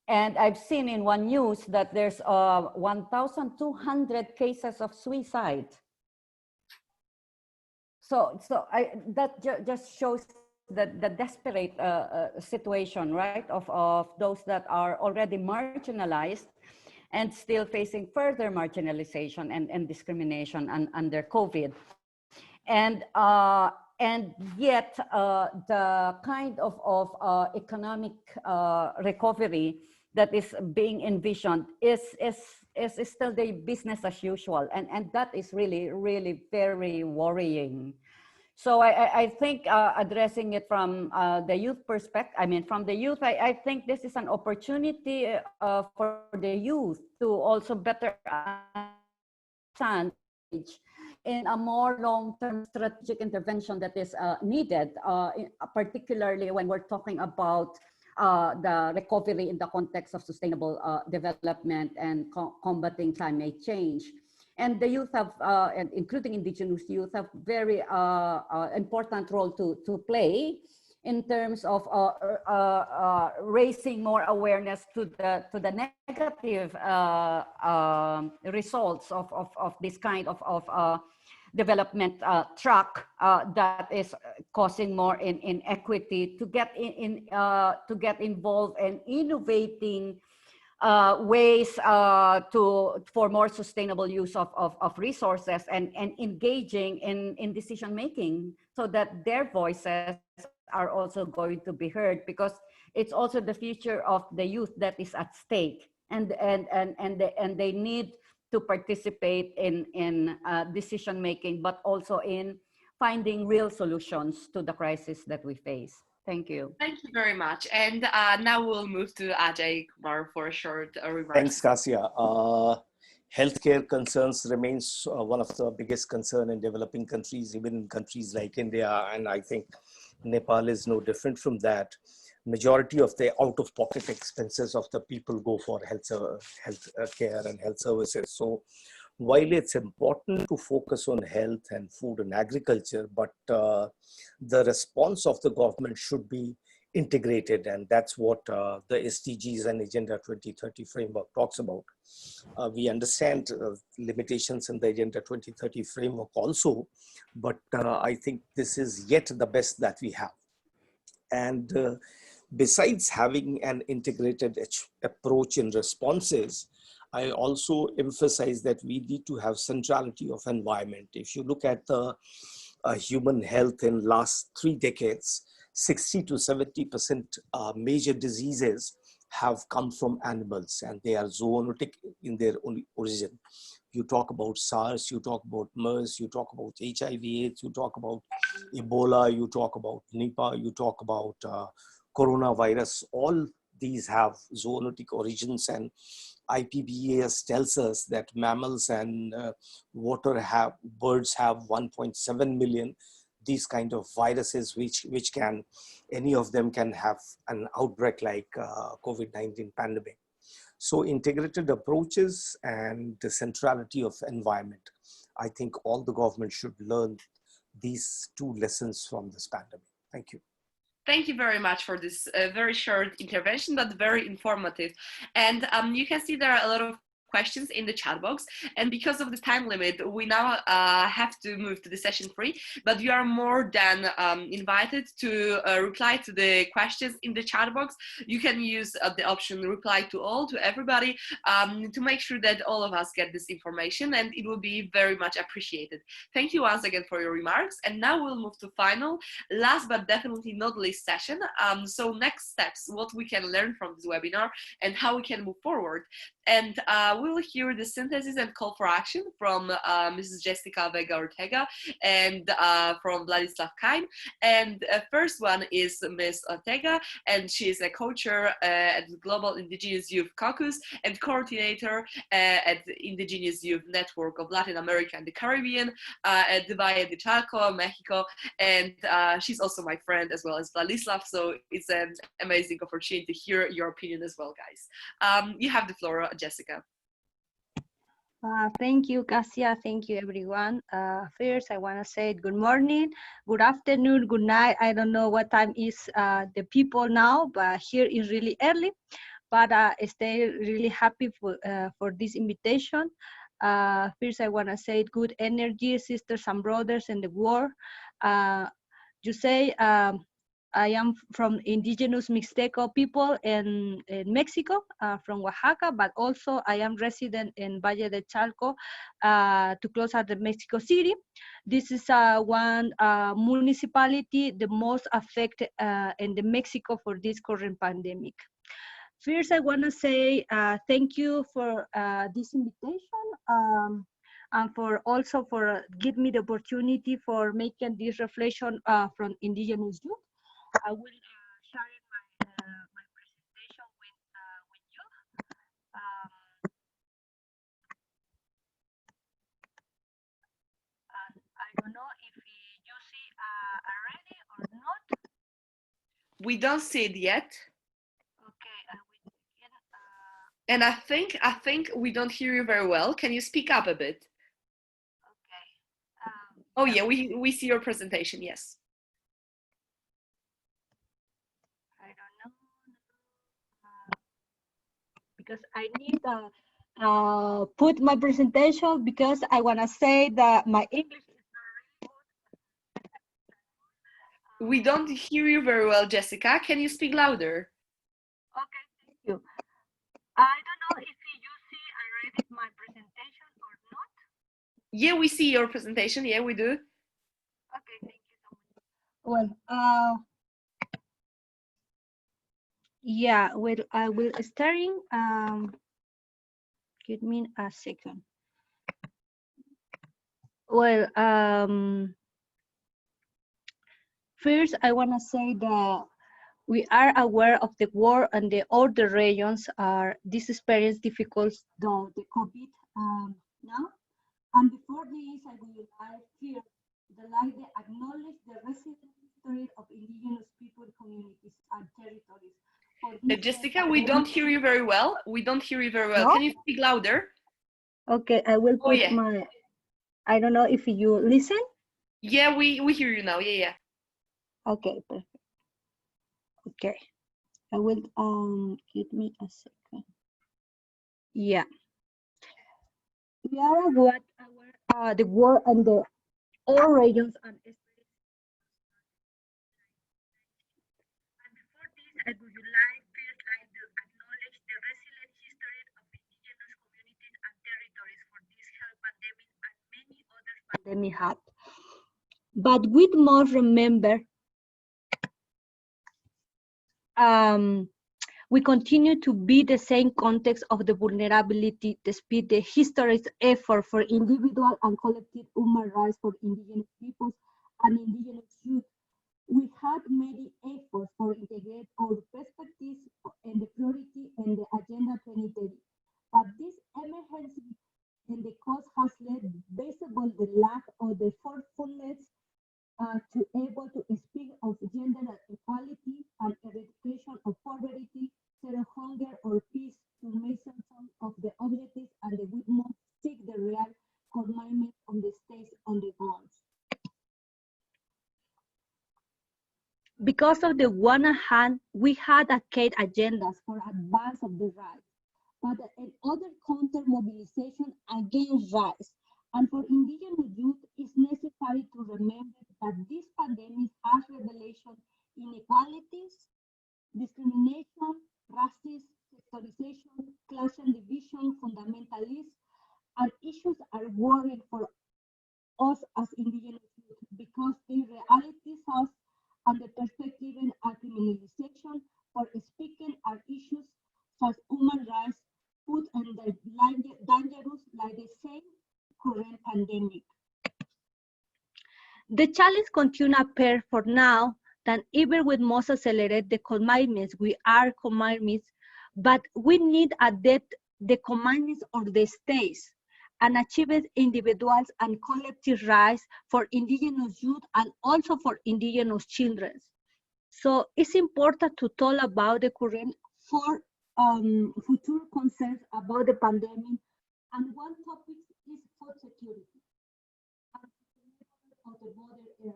[SPEAKER 4] And I've seen in one news that there's 1,200 cases of suicide. So that just shows the desperate situation, right, of those that are already marginalized and still facing further marginalization and discrimination under COVID. And yet the kind of economic recovery that is being envisioned is still the business as usual. And that is really, really very worrying. So I think addressing it from the youth perspective, from the youth, I think this is an opportunity for the youth to also better understand in a more long-term strategic intervention that is needed, particularly when we're talking about the recovery in the context of sustainable development and combating climate change. And the youth have, including indigenous youth, have very important role to play in terms of raising more awareness to the negative results of this kind of development track that is causing more inequity, to get to get involved in innovating ways for more sustainable use of resources, and engaging in decision making, so that their voices are also going to be heard, because it's also the future of the youth that is at stake, and they need to participate in decision making, but also in finding real solutions to the crisis that we face. Thank you.
[SPEAKER 1] Thank you very much. And now we'll move to Ajay Kumar for a short remark.
[SPEAKER 5] Thanks, Kasia. Healthcare concerns remains one of the biggest concern in developing countries, even in countries like India, and I think Nepal is no different from that. Majority of the out-of-pocket expenses of the people go for health care and health services. So while it's important to focus on health and food and agriculture, but the response of the government should be integrated, and that's what the SDGs and Agenda 2030 framework talks about. We understand limitations in the Agenda 2030 framework also, but I think this is yet the best that we have. And besides having an integrated approach in responses, I also emphasize that we need to have centrality of environment. If you look at the human health in last 3 decades, 60 to 70% major diseases have come from animals, and they are zoonotic in their origin. You talk about SARS, you talk about MERS, you talk about HIV/AIDS, you talk about Ebola, you talk about Nipah, you talk about coronavirus. All these have zoonotic origins, and IPBES tells us that mammals and birds have 1.7 million these kind of viruses, which can, any of them can have an outbreak like COVID-19 pandemic. So integrated approaches and the centrality of environment. I think all the government should learn these 2 lessons from this pandemic. Thank you.
[SPEAKER 1] Thank you very much for this very short intervention, but very informative. And you can see there are a lot of questions in the chat box, and because of the time limit, we now have to move to the session 3, but you are more than invited to reply to the questions in the chat box. You can use the option reply to all, to everybody, to make sure that all of us get this information, and it will be very much appreciated. Thank you once again for your remarks, and now we'll move to final, last but definitely not least session. So next steps, what we can learn from this webinar and how we can move forward. And we will hear the synthesis and call for action from Mrs. Jessica Vega Ortega and from Vladislav Kain. And first one is Ms. Ortega, and she is a co-chair at the Global Indigenous Youth Caucus and coordinator at the Indigenous Youth Network of Latin America and the Caribbean at the Valle de Chalco, Mexico. And she's also my friend as well as Vladislav, so it's an amazing opportunity to hear your opinion as well, guys. You have the floor, Jessica.
[SPEAKER 8] Thank you, Kasia. Thank you, everyone. First, I want to say good morning, good afternoon, good night. I don't know what time is the people now, but here is really early. But I stay really happy for this invitation. First, I want to say good energy, sisters and brothers in the war. You say I am from Indigenous Mixteco people in Mexico, from Oaxaca, but also I am resident in Valle de Chalco, to close at the Mexico City. This is one municipality the most affected in the Mexico for this current pandemic. First, I want to say thank you for this invitation. And for also for giving me the opportunity for making this reflection from Indigenous youth. I will share my presentation with you. And I don't know if you see already or not.
[SPEAKER 1] We don't see it yet.
[SPEAKER 8] Okay, I will begin.
[SPEAKER 1] And I think we don't hear you very well. Can you speak up a bit?
[SPEAKER 8] Okay.
[SPEAKER 1] Oh yeah, we see your presentation, yes.
[SPEAKER 8] because I need put my presentation because I want to say that my English is
[SPEAKER 1] We don't hear you very well, Jessica. Can you speak louder?
[SPEAKER 8] okay. Thank you. I don't know if you see already my presentation or not.
[SPEAKER 1] Yeah, we see your presentation. Yeah, we do.
[SPEAKER 8] Okay, thank you so much. Well, yeah, well, I will starting. Give me a second. Well, first I want to say that we are aware of the war and the other regions are this experience difficult though the COVID now. And before this, I would like here the like to acknowledge the resident history of indigenous people, communities, and territories. For this
[SPEAKER 1] Jessica, we don't hear you very well. We don't hear you very well.
[SPEAKER 8] No?
[SPEAKER 1] Can you speak louder?
[SPEAKER 8] Okay, I will
[SPEAKER 1] Oh,
[SPEAKER 8] put
[SPEAKER 1] yeah.
[SPEAKER 8] my. I don't know if you listen.
[SPEAKER 1] Yeah, we hear you now. Yeah, yeah.
[SPEAKER 8] Okay, perfect. Okay, I will give me a second. Yeah, we are aware the war and the all regions and before this, I would like first like to acknowledge the resilient history of indigenous communities and territories for this health pandemic and many other pandemic had. But we must remember we continue to be the same context of the vulnerability despite the historic effort for individual and collective human rights for indigenous peoples and indigenous youth. We had many efforts for integrate our perspectives and the priority in the Agenda 2030. But this emergency and the cause has led visible the lack of the forcefulness to able to speak of gender equality and eradication of poverty, zero hunger or peace to mention some of the objectives and the we must seek the real commitment on the states on the goals. Because of the one hand, we had arcade agendas for advance of the rights, but in other counter mobilization against rights. And for indigenous youth, it's necessary to remember that this pandemic has revelation inequalities, discrimination, racism, sectorization, class and division, fundamentalism, and issues are worrying for us as indigenous youth because the realities us and the perspective are criminalization for speaking our issues such human rights put under dangerous like the same current pandemic. The challenge continue to appear for now than even with most accelerate the commitments we are commitments, but we need adapt the commitments of the states and achieve individuals and collective rights for indigenous youth and also for indigenous children. So it's important to talk about the current for future concerns about the pandemic, and one topic is food security of the border area.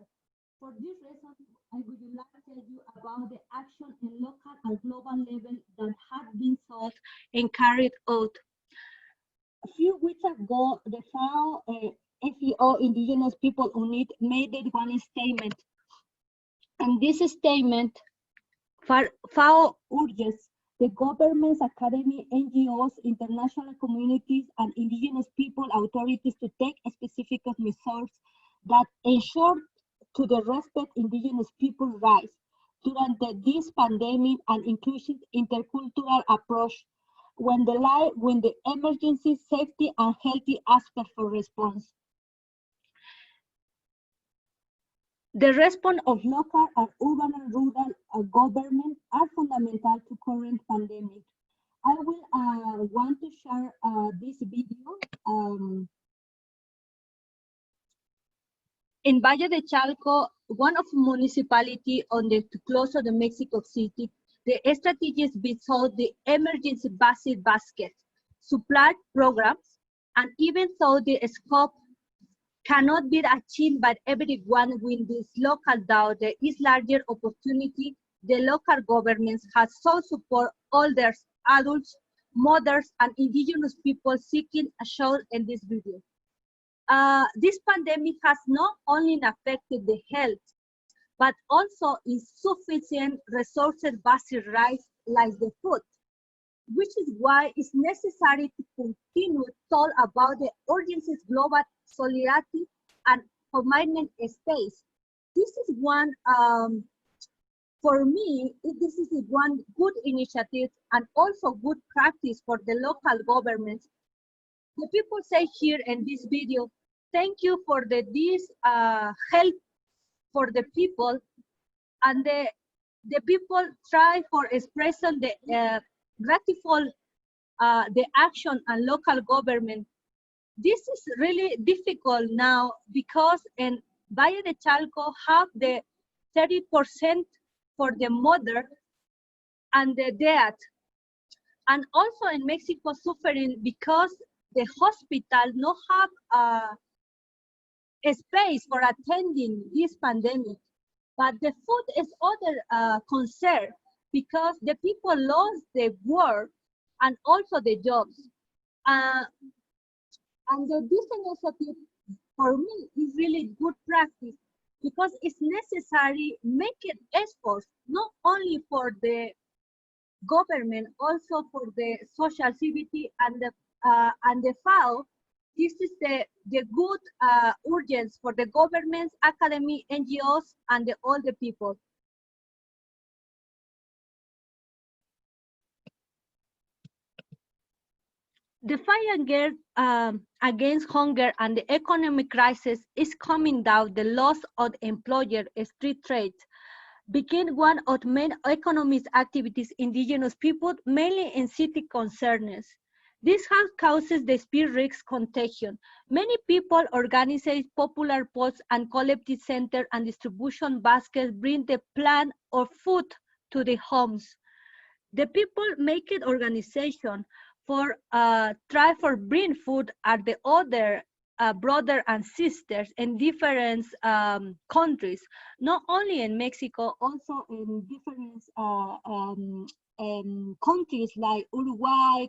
[SPEAKER 8] For this reason, I would like to tell you about the action in local and global level that have been sought and carried out. A few weeks ago, the FAO Indigenous People Unit made one statement, and this statement, FAO urges the governments, academy, NGOs, international communities, and indigenous people authorities to take specific measures that ensure to the respect indigenous people's rights during this pandemic and inclusive intercultural approach when the emergency, safety, and healthy aspect for response. The response of local and urban and rural government are fundamental to current pandemic. I will want to share this video. In Valle de Chalco, one of municipality on the close to the Mexico City, the strategies beside the emergency basket, supply programs, and even though the scope cannot be achieved by everyone with this local doubt, there is larger opportunity. The local governments have so support older adults, mothers, and indigenous people seeking a shelter in this video. This pandemic has not only affected the health, but also insufficient resources-based rights like the food, which is why it's necessary to continue to talk about the urgency of global solidarity and commitment space. This is one, for me, this is one good initiative and also good practice for the local governments. The people say here in this video, thank you for this help for the people, and the people try for expressing the grateful the action and local government. This is really difficult now because in Valle de Chalco have the 30% for the mother and the death, and also in Mexico suffering because the hospital no have a space for attending this pandemic. But the food is other concern because the people lost their work and also the jobs. And this initiative for me is really good practice because it's necessary making efforts not only for the government, also for the social activity and the FAO. This is the good urgence for the governments, academy, NGOs, and all the people. The fight against hunger and the economic crisis is coming down. The loss of employer, street trade, became one of the main economic activities indigenous people, mainly in city concerns. This has causes the speed risk contagion. Many people organize popular posts and collective center and distribution baskets bring the plant or food to the homes. The people make it organization for try for bring food are the other brother and sisters in different countries, not only in Mexico, also in different countries like Uruguay,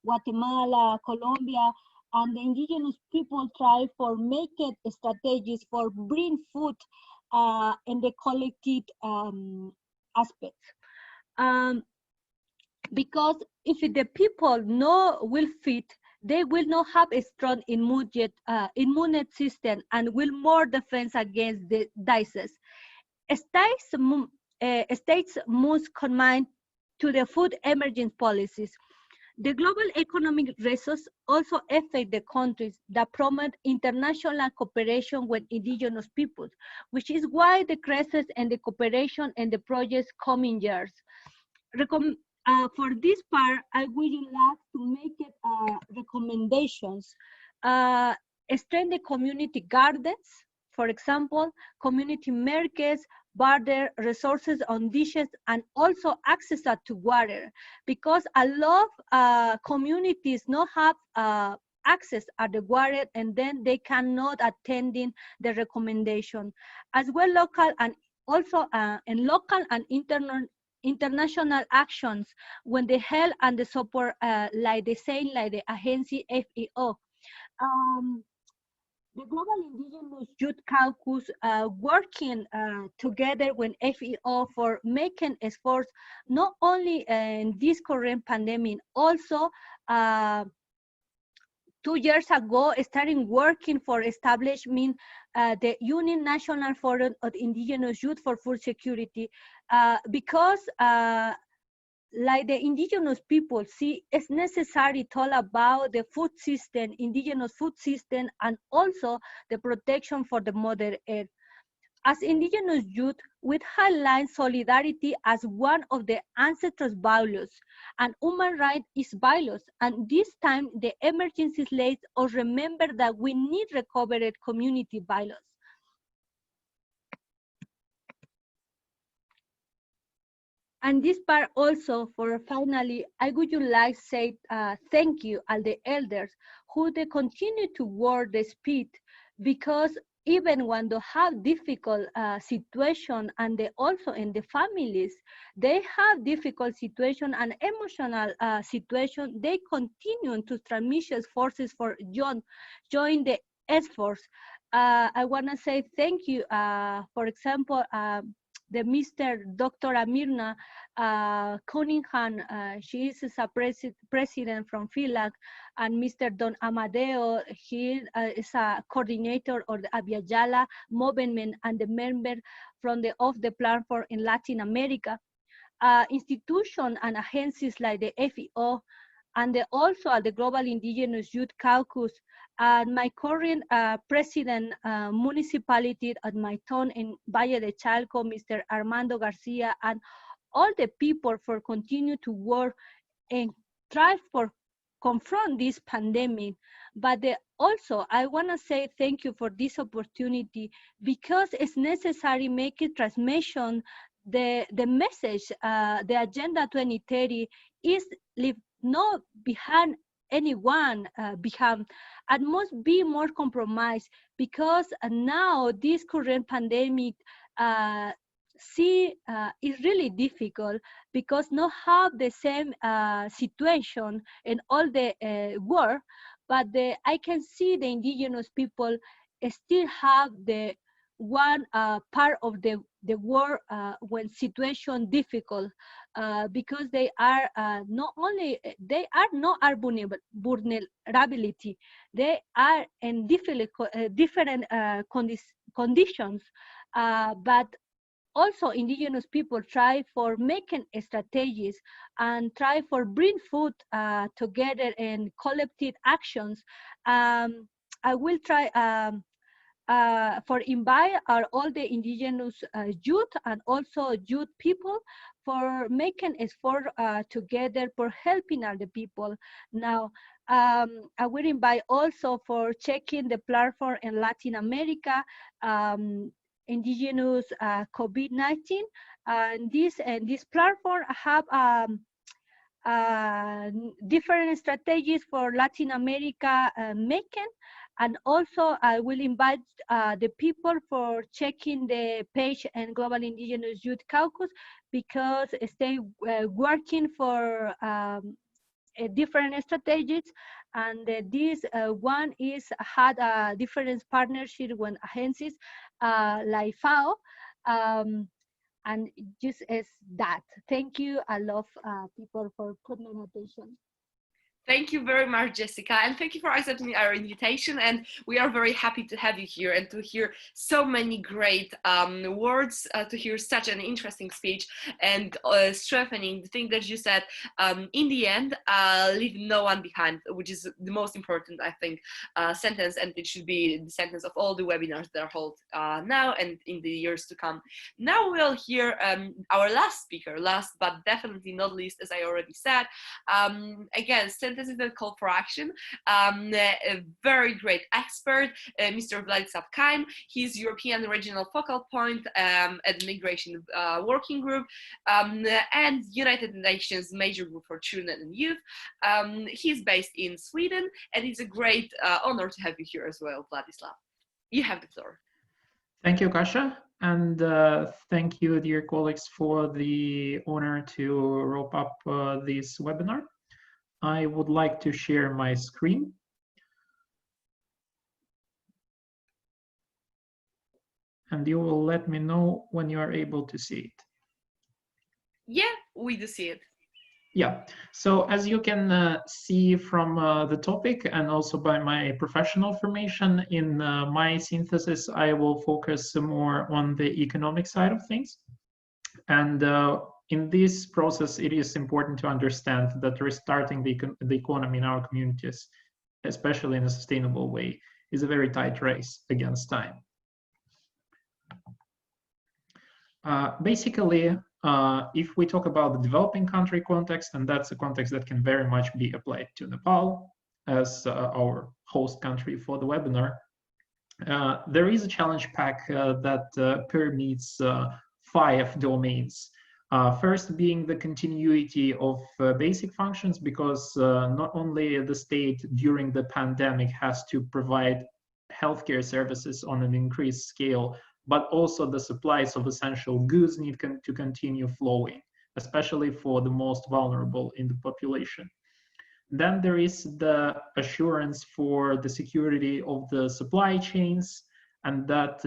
[SPEAKER 8] Guatemala, Colombia, and the indigenous people try for making strategies for bring food in the collective aspects. Because if the people will feed, they will not have a strong immune system and will more defense against the disease. States must commit to the food emergency policies. The global economic resources also affect the countries that promote international cooperation with indigenous peoples, which is why the crisis and the cooperation and the projects coming years. For this part, I would like to make it recommendations. Strengthen the community gardens, for example, community markets, barter resources on dishes, and also access to water, because a lot of communities not have access at the water, and then they cannot attend in the recommendation. As well, local and also in local and international actions when the help and the support like the same like the agency FEO. The Global Indigenous Youth Caucus working together with FEO for making efforts not only in this current pandemic, also 2 years ago, starting working for establishment the Union National Forum of Indigenous Youth for Food Security, because like the indigenous people see, it's necessary to talk about the food system, indigenous food system, and also the protection for the Mother Earth. As indigenous youth, we highlight solidarity as one of the ancestral values, and human rights is values. And this time, the emergency lets us remember that we need recovered community values. And this part also, for finally, I would like to say thank you all the elders who they continue to work the speed, because even when they have difficult situation, and they also in the families, they have difficult situation and emotional situation, they continue to transmission forces for join the efforts. I want to say thank you, for example, the Mr. Dr. Amirna Cunningham, she is a president from Finland, and Mr. Don Amadeo, he is a coordinator of the Abya movement and the member from of the platform in Latin America. Institutions and agencies like the FEO and also at the Global Indigenous Youth Caucus, and my current president municipality at my town in Valle de Chalco, Mr. Armando Garcia, and all the people for continue to work and try for confront this pandemic. But also I want to say thank you for this opportunity, because it's necessary make it transmission the message, the Agenda 2030 is leave not behind anyone behind, and must be more compromised, because now this current pandemic is really difficult, because not have the same situation in all the world, but I can see the indigenous people still have the one part of the world when situation difficult, because they are not only, they are not our vulnerability, they are in different conditions, but also indigenous people try for making strategies and try for bring food together in collective actions. I will try for invite all the indigenous youth and also youth people for making effort together for helping other people. Now, I will invite also for checking the platform in Latin America, Indigenous COVID-19, and this platform have different strategies for Latin America making. And also I will invite the people for checking the page and Global Indigenous Youth Caucus, because they working for different strategies, and this one is had a different partnership with agencies like FAO, and just as that. Thank you. I love people for putting attention.
[SPEAKER 1] Thank you very much, Jessica, and thank you for accepting our invitation. And we are very happy to have you here and to hear so many great words, to hear such an interesting speech, and strengthening the thing that you said. In the end, leave no one behind, which is the most important, I think, sentence, and it should be the sentence of all the webinars that are held now and in the years to come. Now we'll hear our last speaker, last but definitely not least, as I already said. Again, this is the call for action. A very great expert, Mr. Vladislav Kaim. He's European Regional Focal Point at the Migration Working Group and United Nations Major Group for Children and Youth. He's based in Sweden, and it's a great honor to have you here as well, Vladislav. You have the floor.
[SPEAKER 9] Thank you, Kasia, and thank you, dear colleagues, for the honor to wrap up this webinar. I would like to share my screen. And you will let me know when you are able to see it.
[SPEAKER 1] Yeah, we do see it.
[SPEAKER 9] Yeah, so as you can see from the topic and also by my professional formation, in my synthesis, I will focus more on the economic side of things. And in this process, it is important to understand that restarting the economy in our communities, especially in a sustainable way, is a very tight race against time. Basically, if we talk about the developing country context, and that's a context that can very much be applied to Nepal as our host country for the webinar, there is a challenge pack that permeates 5 domains. First being the continuity of basic functions, because not only the state during the pandemic has to provide healthcare services on an increased scale, but also the supplies of essential goods need to continue flowing, especially for the most vulnerable in the population. Then there is the assurance for the security of the supply chains, and that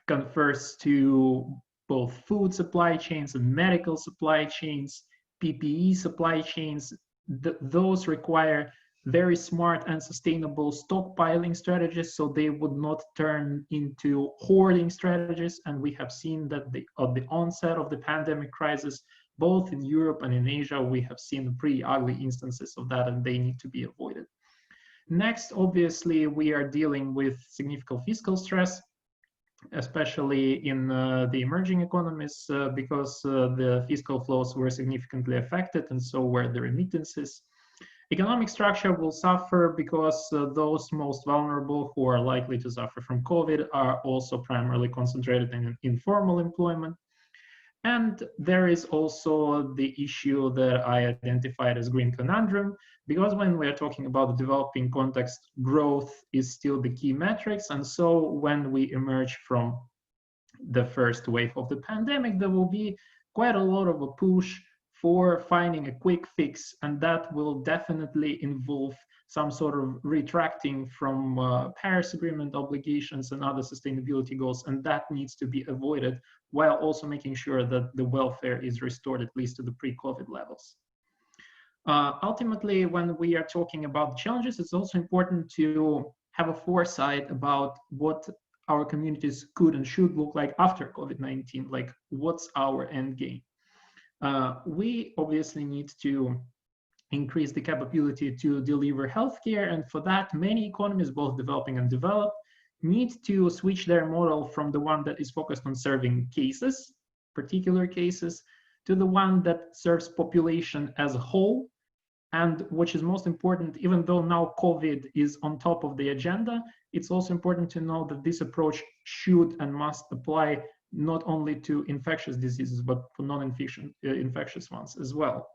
[SPEAKER 9] confers to both food supply chains and medical supply chains, PPE supply chains. Those require very smart and sustainable stockpiling strategies, so they would not turn into hoarding strategies. And we have seen that at the onset of the pandemic crisis, both in Europe and in Asia, we have seen pretty ugly instances of that, and they need to be avoided. Next, obviously, we are dealing with significant fiscal stress, especially in the emerging economies, because the fiscal flows were significantly affected, and so were the remittances. Economic structure will suffer because those most vulnerable who are likely to suffer from COVID are also primarily concentrated in informal employment. And there is also the issue that I identified as green conundrum, because when we are talking about the developing context, growth is still the key metrics. And so when we emerge from the first wave of the pandemic, there will be quite a lot of a push for finding a quick fix, and that will definitely involve some sort of retracting from Paris Agreement obligations and other sustainability goals, and that needs to be avoided, while also making sure that the welfare is restored at least to the pre-COVID levels. Ultimately, when we are talking about challenges, it's also important to have a foresight about what our communities could and should look like after COVID-19, like what's our end game. We obviously need to increase the capability to deliver healthcare, and for that, many economies, both developing and developed, need to switch their model from the one that is focused on serving cases, particular cases, to the one that serves population as a whole. And which is most important, even though now COVID is on top of the agenda, it's also important to know that this approach should and must apply not only to infectious diseases, but for non-infectious ones as well.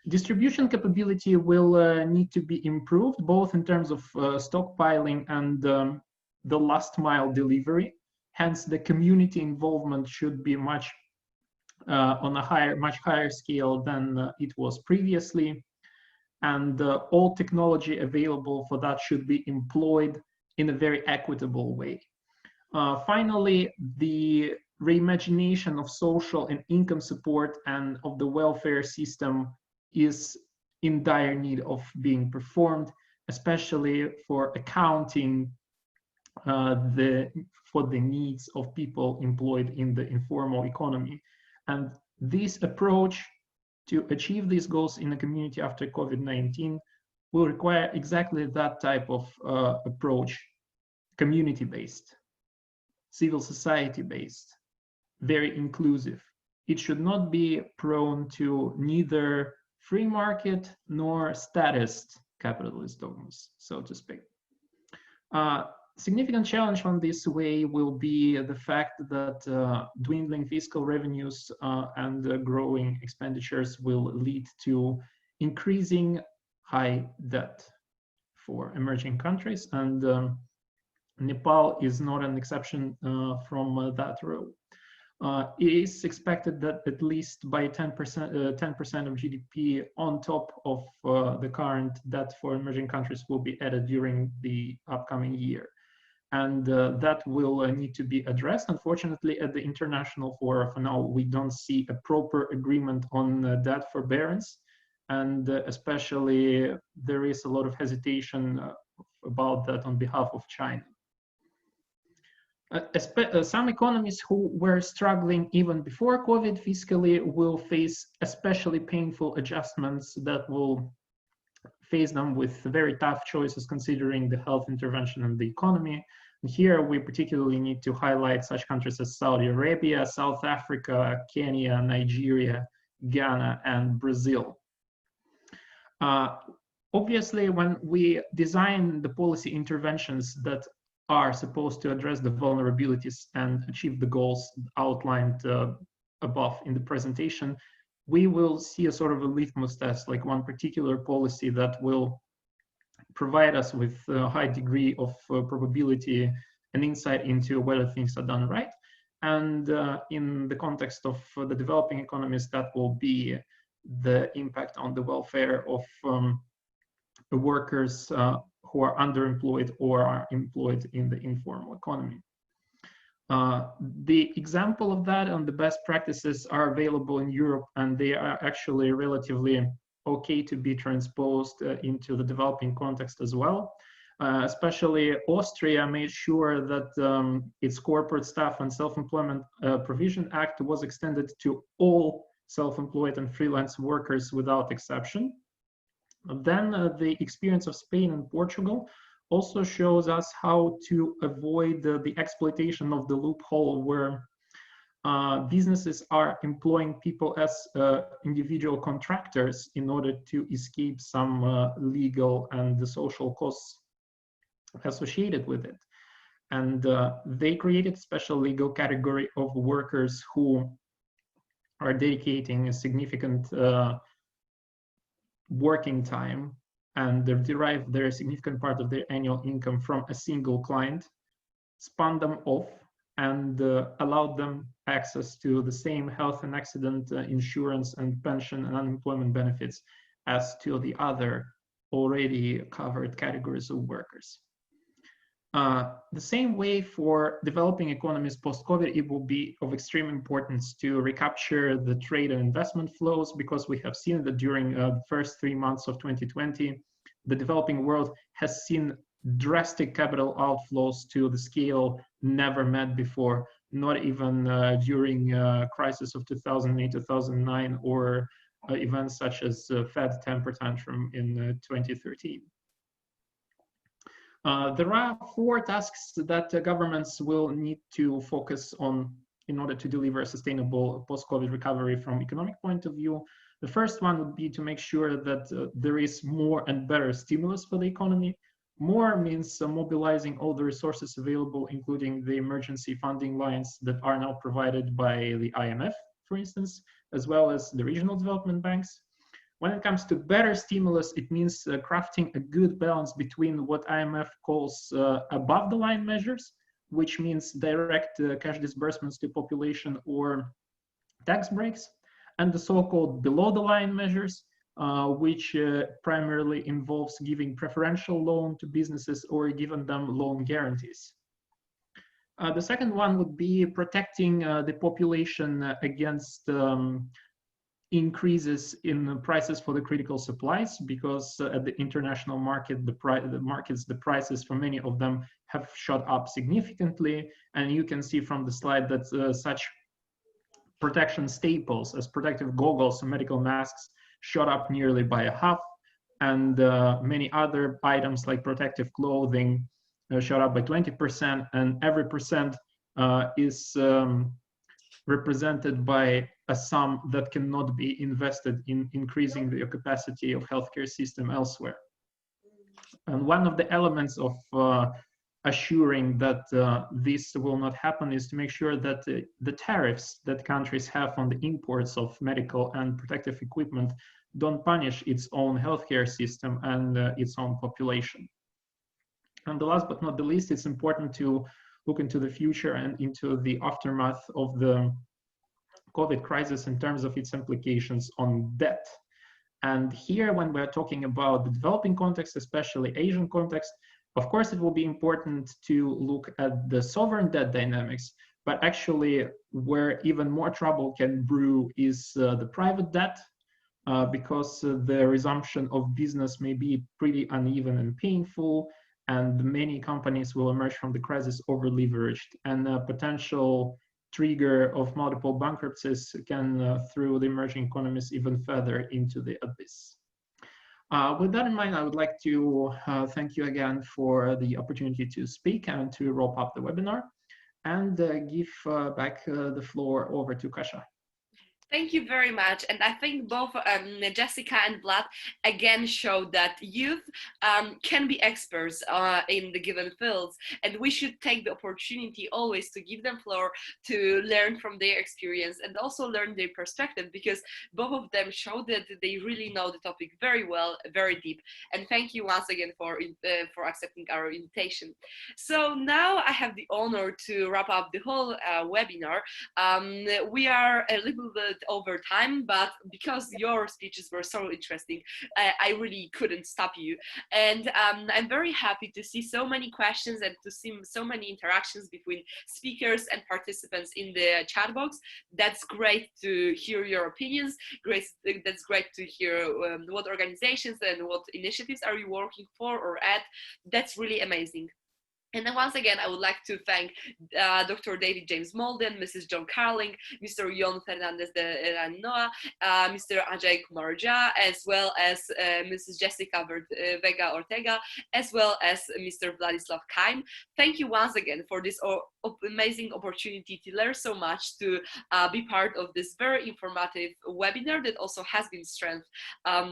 [SPEAKER 9] Distribution capability will need to be improved, both in terms of stockpiling and the last mile delivery. Hence, the community involvement should be much on a much higher scale than it was previously. And all technology available for that should be employed in a very equitable way. Finally, the reimagination of social and income support and of the welfare system is in dire need of being performed, especially for accounting for the needs of people employed in the informal economy. And this approach to achieve these goals in a community after COVID-19 will require exactly that type of approach, community-based, civil society-based, very inclusive. It should not be prone to neither free market nor statist capitalist dogmas, so to speak. Significant challenge on this way will be the fact that dwindling fiscal revenues and growing expenditures will lead to increasing high debt for emerging countries, and Nepal is not an exception from that rule. It is expected that at least by 10% of GDP on top of the current debt for emerging countries will be added during the upcoming year. And that will need to be addressed. Unfortunately, at the international fora, for now, we don't see a proper agreement on debt forbearance. And especially, there is a lot of hesitation about that on behalf of China. Some economies who were struggling even before COVID fiscally will face especially painful adjustments that will face them with very tough choices considering the health intervention and the economy. And here we particularly need to highlight such countries as Saudi Arabia, South Africa, Kenya, Nigeria, Ghana, and Brazil. Obviously, when we design the policy interventions that are supposed to address the vulnerabilities and achieve the goals outlined above in the presentation, we will see a sort of a litmus test, like one particular policy that will provide us with a high degree of probability and insight into whether things are done right. And in the context of the developing economies, that will be the impact on the welfare of the workers who are underemployed or are employed in the informal economy. The example of that and the best practices are available in Europe, and they are actually relatively okay to be transposed into the developing context as well. Especially Austria made sure that its Corporate Staff and Self-Employment Provision Act was extended to all self-employed and freelance workers without exception. Then the experience of Spain and Portugal also shows us how to avoid the exploitation of the loophole where businesses are employing people as individual contractors in order to escape some legal and the social costs associated with it. And they created a special legal category of workers who are dedicating a significant working time and they derive their significant part of their annual income from a single client, spun them off and allowed them access to the same health and accident insurance and pension and unemployment benefits as to the other already covered categories of workers. The same way for developing economies post-COVID, it will be of extreme importance to recapture the trade and investment flows, because we have seen that during the first 3 months of 2020, the developing world has seen drastic capital outflows to the scale never met before, not even during crisis of 2008, 2009, or events such as Fed temper tantrum in 2013. There are 4 tasks that governments will need to focus on in order to deliver a sustainable post-COVID recovery from economic point of view. The first one would be to make sure that there is more and better stimulus for the economy. More means mobilizing all the resources available, including the emergency funding lines that are now provided by the IMF, for instance, as well as the regional development banks. When it comes to better stimulus, it means crafting a good balance between what IMF calls above the line measures, which means direct cash disbursements to population or tax breaks, and the so-called below the line measures, which primarily involves giving preferential loan to businesses or giving them loan guarantees. The second one would be protecting the population against increases in prices for the critical supplies, because at the international market, the prices for many of them have shot up significantly. And you can see from the slide that such protection staples as protective goggles and medical masks shot up nearly by a half, and many other items like protective clothing shot up by 20%, and every percent is represented by a sum that cannot be invested in increasing the capacity of healthcare system elsewhere. And one of the elements of assuring that this will not happen is to make sure that the tariffs that countries have on the imports of medical and protective equipment don't punish its own healthcare system and its own population. And the last but not the least, it's important to look into the future and into the aftermath of the COVID crisis in terms of its implications on debt. And here, when we're talking about the developing context, especially Asian context, of course, it will be important to look at the sovereign debt dynamics, but actually where even more trouble can brew is the private debt, because the resumption of business may be pretty uneven and painful, and many companies will emerge from the crisis over-leveraged, and a potential trigger of multiple bankruptcies can throw the emerging economies even further into the abyss. With that in mind, I would like to thank you again for the opportunity to speak and to wrap up the webinar, and give back the floor over to Kasia.
[SPEAKER 1] Thank you very much. And I think both Jessica and Vlad again showed that youth can be experts in the given fields, and we should take the opportunity always to give them floor to learn from their experience and also learn their perspective, because both of them showed that they really know the topic very well, very deep. And thank you once again for accepting our invitation. So now I have the honor to wrap up the whole webinar. We are a little bit over time, but because your speeches were so interesting, I really couldn't stop you. And I'm very happy to see so many questions and to see so many interactions between speakers and participants in the chat box. That's great to hear your opinions. That's great to hear what organizations and what initiatives are you working for or at. That's really amazing. And then once again, I would like to thank Dr. David James Molden, Mrs. John Carling, Mr. Jon Fernandez de Ranoa, Mr. Ajay Kumar Jha, as well as Mrs. Jessica Vega Ortega, as well as Mr. Vladislav Kaim. Thank you once again for this amazing opportunity to learn so much, to be part of this very informative webinar that also has been strengthened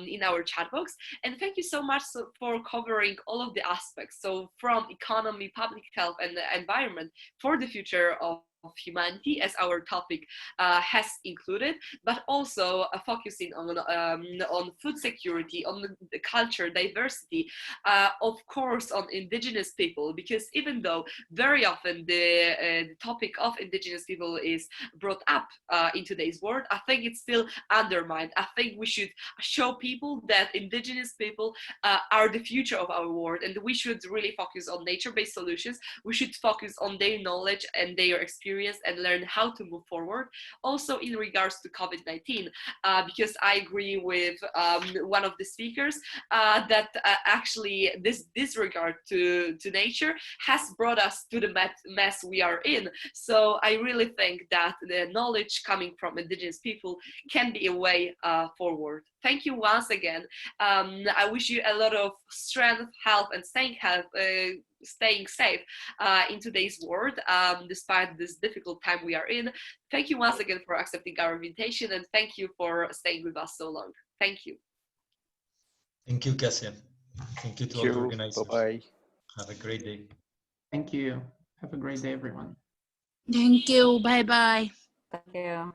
[SPEAKER 1] in our chat box. And thank you so much for covering all of the aspects. So from economy, public health, and the environment for the future of humanity, as our topic has included, but also focusing on food security, on the culture, diversity, of course on indigenous people, because even though very often the topic of indigenous people is brought up in today's world, I think it's still undermined. I think we should show people that indigenous people are the future of our world, and we should really focus on nature-based solutions. We should focus on their knowledge and their experience and learn how to move forward. Also in regards to COVID-19, because I agree with one of the speakers that actually this disregard to nature has brought us to the mess we are in. So I really think that the knowledge coming from indigenous people can be a way forward. Thank you once again. I wish you a lot of strength, health, and staying safe in today's world, despite this difficult time we are in. Thank you once again for accepting our invitation, and thank you for staying with us so long. Thank you.
[SPEAKER 7] Thank you, Kasia. Thank you to all the organizers.
[SPEAKER 3] Bye-bye.
[SPEAKER 7] Have a great day.
[SPEAKER 9] Thank you. Have a great day, everyone.
[SPEAKER 10] Thank you. Bye-bye.
[SPEAKER 4] Thank you.